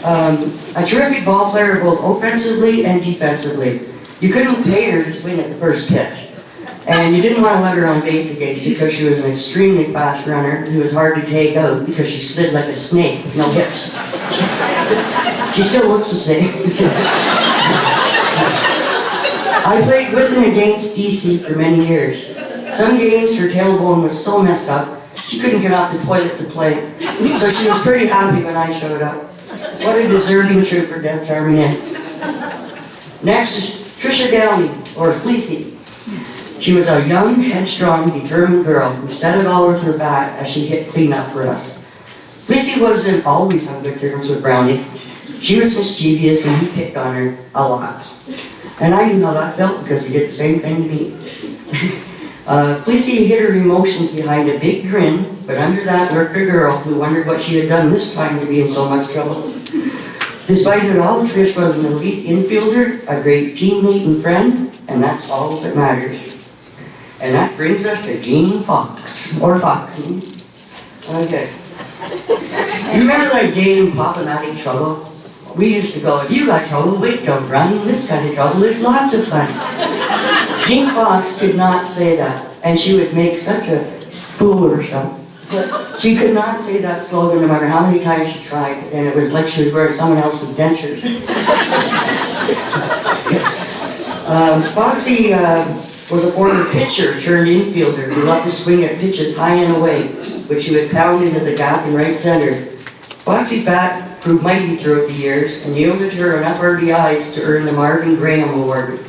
A terrific ball player both offensively and defensively. You couldn't pay her to swing at the first pitch. And you didn't want to let her on base against you because she was an extremely fast runner who was hard to take out because she slid like a snake with no hips. She still looks the same. I played with and against DC for many years. Some games her tailbone was so messed up, she couldn't get off the toilet to play. So she was pretty happy when I showed up. What a deserving trooper Deb Charming is. Next is Trisha Downey, or Fleecy. She was a young, headstrong, determined girl who set it all with her bat as she hit cleanup for us. Fleecy wasn't always on good terms with Brownie. She was mischievous and he picked on her a lot. And I knew how that felt because he did the same thing to me. Fleecy hid her emotions behind a big grin, but under that lurked a girl who wondered what she had done this time to be in so much trouble. Despite it all, Trish was an elite infielder, a great teammate and friend, and that's all that matters. And that brings us to Jean Fox, or Foxy. Okay. You remember that game, Pop-O-Matic Trouble? We used to go, if you got trouble, wait, don't run. This kind of trouble is lots of fun. Jean Fox could not say that, and she would make such a fool of herself. She could not say that slogan no matter how many times she tried, and it was like she was wearing someone else's dentures. Foxy was a former pitcher turned infielder who loved to swing at pitches high and away, which he would pound into the gap in right center. Foxy's bat proved mighty throughout the years and yielded her enough RBIs to earn the Marvin Graham Award.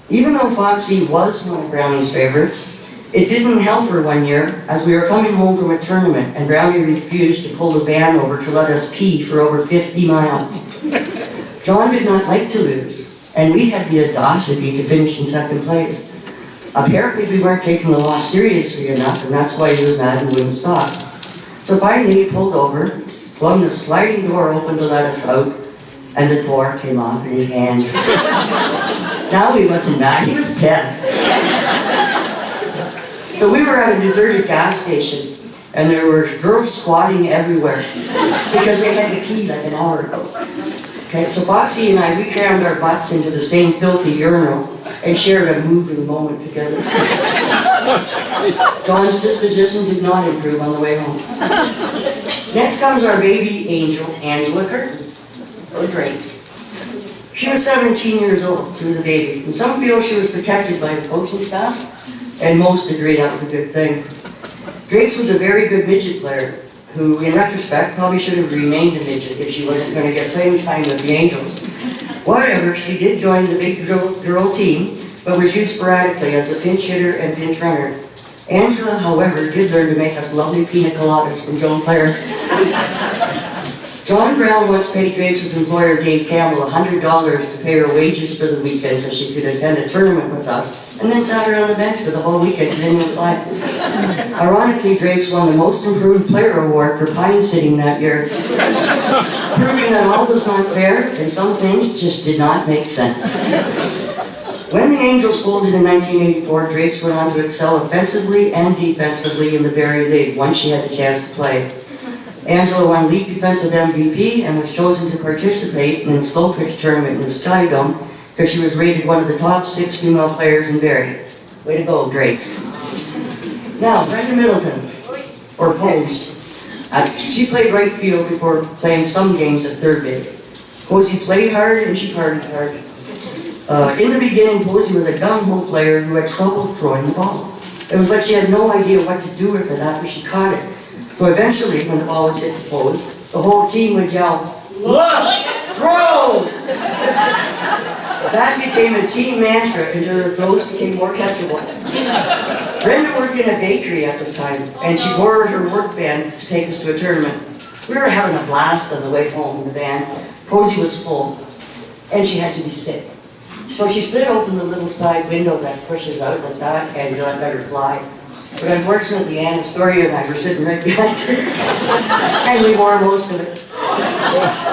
Even though Foxy was one of Brownie's favorites, it didn't help her one year as we were coming home from a tournament and Brownie refused to pull the van over to let us pee for over 50 miles. John did not like to lose, and we had the audacity to finish in second place. Apparently we weren't taking the loss seriously enough, and that's why he was mad and wouldn't stop. So finally he pulled over, flung the sliding door open to let us out, and the door came off in his hands. Now he wasn't mad, he was pissed. So we were at a deserted gas station, and there were girls squatting everywhere because they had to pee like an hour ago. Okay, so Foxy and I, we crammed our butts into the same filthy urinal and shared a moving moment together. John's disposition did not improve on the way home. Next comes our baby angel, Angela Curtin, or Drapes. She was 17 years old, she was a baby, and some feel she was protected by the coaching staff, and most agree that was a good thing. Drapes was a very good midget player, who in retrospect probably should have remained a midget if she wasn't going to get playing time with the Angels. Whatever, she did join the big girl team, but was used sporadically as a pinch hitter and pinch runner. Angela, however, did learn to make us lovely pina coladas from Joan Clare. John Brown once paid Drapes' employer, Dave Campbell, $100 to pay her wages for the weekend so she could attend a tournament with us, and then sat her on the bench for the whole weekend. She didn't apply. Ironically, Drapes won the Most Improved Player Award for pine sitting that year, proving that all was not fair and some things just did not make sense. When the Angels folded in 1984, Drapes went on to excel offensively and defensively in the Barrie League once she had the chance to play. Angela won League Defensive MVP and was chosen to participate in the slow pitch tournament in the Sky Dome because she was rated one of the top 6 female players in Barrie. Way to go, Drapes. Now, Brenda Middleton, or Pose. She played right field before playing some games at third base. Posey played hard and she partied hard. In the beginning, Posey was a gung-ho player who had trouble throwing the ball. It was like she had no idea what to do with it after she caught it. So eventually, when the ball was hit to Pose, the whole team would yell, "Look! Throw!" That became a team mantra until her throws became more catchable. Brenda worked in a bakery at this time, and she borrowed her work van to take us to a tournament. We were having a blast on the way home in the van. Posey was full, and she had to be sick. So she split open the little side window that pushes out like that and let her fly. But unfortunately, Ann Astoria and I were sitting right behind her, and we wore most of it.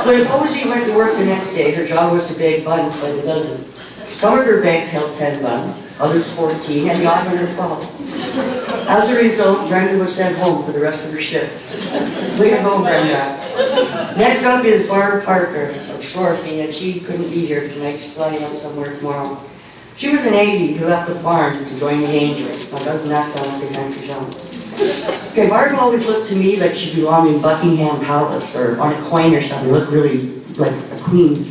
When Posey went to work the next day, her job was to bake buns by the dozen. Some of her bags held 10 buns, others 14, and the odd one 12. As a result, Brenda was sent home for the rest of her shift. Way to go, Brenda. Next up is Barb Parker of Shorefy, and she couldn't be here tonight. She's flying out somewhere tomorrow. She was an Aggie who left the farm to join the Angels. Now, doesn't that sound like a country song? Okay, Barb always looked to me like she belonged in Buckingham Palace or on a coin or something. Looked really like a queen.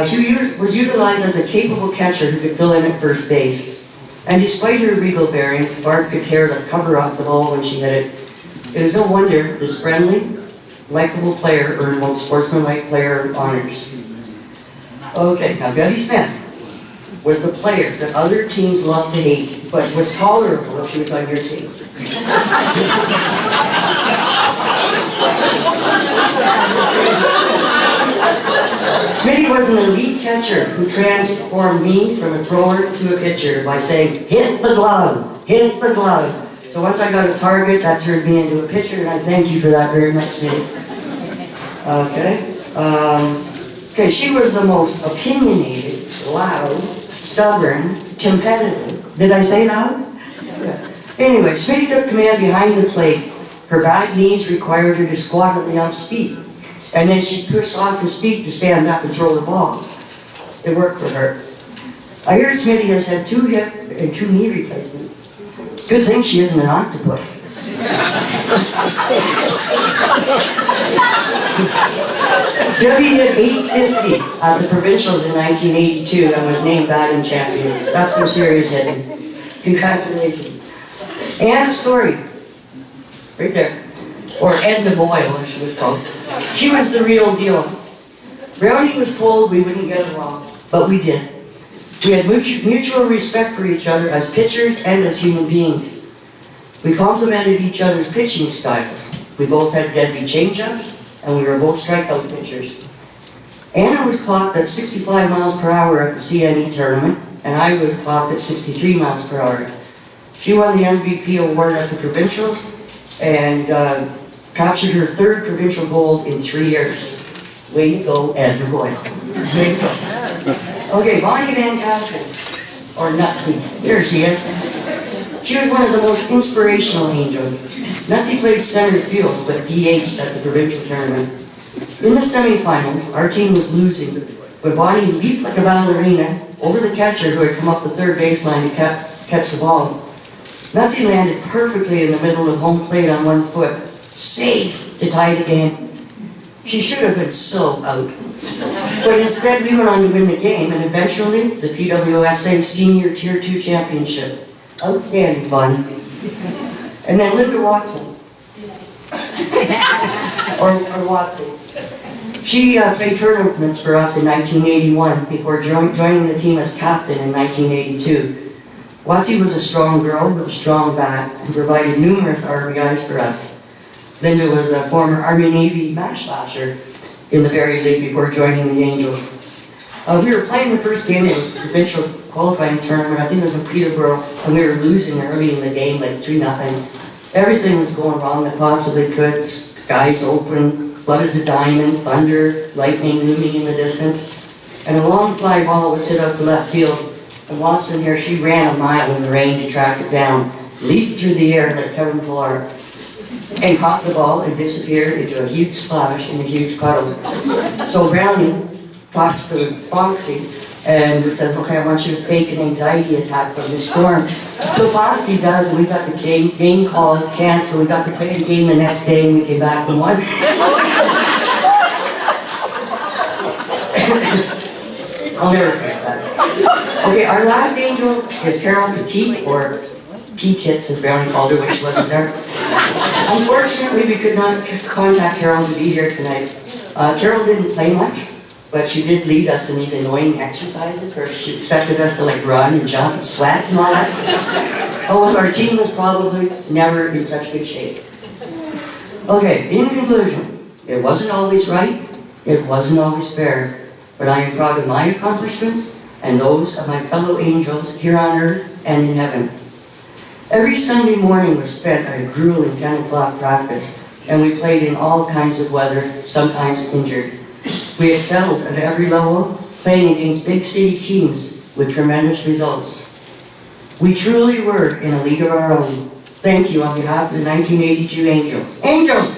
She was utilized as a capable catcher who could fill in at first base. And despite her regal bearing, Barb could tear the cover off the ball when she hit it. It is no wonder this friendly, likable player earned most sportsmanlike player honors. Okay, now Debbie Smith was the player that other teams loved to hate, but was tolerable if she was on your team. Smitty was an elite catcher who transformed me from a thrower to a pitcher by saying, hit the glove, hit the glove. So once I got a target, that turned me into a pitcher, and I thank you for that very much, Smitty. Okay, she was the most opinionated, loud, stubborn, competitive. Did I say loud? Yeah. Anyway, Smitty took command behind the plate. Her back knees required her to squat at the ump's feet. And then she'd push off his feet to stand up and throw the ball. It worked for her. I hear Smitty has had 2 hip and 2 knee replacements. Good thing she isn't an octopus. Debbie hit .850 at the provincials in 1982 and was named batting champion. That's some serious hitting. Congratulations. And a story. Right there. Or Edna Boyle, as she was called. She was the real deal. Brownie was told we wouldn't get along, but we did. We had mutual respect for each other as pitchers and as human beings. We complemented each other's pitching styles. We both had deadly changeups, and we were both strikeout pitchers. Anna was clocked at 65 miles per hour at the CNE tournament, and I was clocked at 63 miles per hour. She won the MVP award at the provincials, and captured her 3rd provincial gold in 3 years. Way to go, Edna Boyle. Way to go. Okay, Bonnie Van Castle, or Nutsy. There she is. She was one of the most inspirational angels. Nutsy played center field, but DH'd at the provincial tournament. In the semifinals, our team was losing, but Bonnie leaped like a ballerina over the catcher who had come up the third baseline to catch the ball. Nutsy landed perfectly in the middle of home plate on one foot, safe to tie the game. She should have been so out. But instead, we went on to win the game, and eventually, the PWSA Senior Tier 2 Championship. Outstanding, Bonnie. And then Linda Watson. or Watson. She played tournaments for us in 1981 before joining the team as captain in 1982. Watsy was a strong girl with a strong bat and provided numerous RBIs for us. Linda was a former Army-Navy match slasher in the Barrie League before joining the Angels. We were playing the first game of the provincial qualifying tournament. I think it was in Peterborough, and we were losing early in the game, like 3-0. Everything was going wrong that possibly could. Skies open, flooded the diamond, thunder, lightning looming in the distance. And a long fly ball was hit out to left field. And Watson here, she ran a mile in the rain to track it down, leaped through the air like Kevin Pillar, and caught the ball and disappeared into a huge splash in a huge puddle. So Brownie talks to Foxy and says, okay, I want you to fake an anxiety attack from this storm. So Foxy does, and we got the game called, canceled. We got to play the game the next day, and we came back and won. I'll never forget that. Okay, our last angel is Carol Petit, or P-Tits as Brownie called her when she wasn't there. Unfortunately, we could not contact Carol to be here tonight. Carol didn't play much, but she did lead us in these annoying exercises where she expected us to like run and jump and sweat and all that. Oh, our team was probably never in such good shape. Okay, in conclusion, it wasn't always right, it wasn't always fair, but I am proud of my accomplishments and those of my fellow angels here on earth and in heaven. Every Sunday morning was spent at a grueling 10 o'clock practice, and we played in all kinds of weather, sometimes injured. We excelled at every level, playing against big city teams with tremendous results. We truly were in a league of our own. Thank you on behalf of the 1982 Angels. Angels!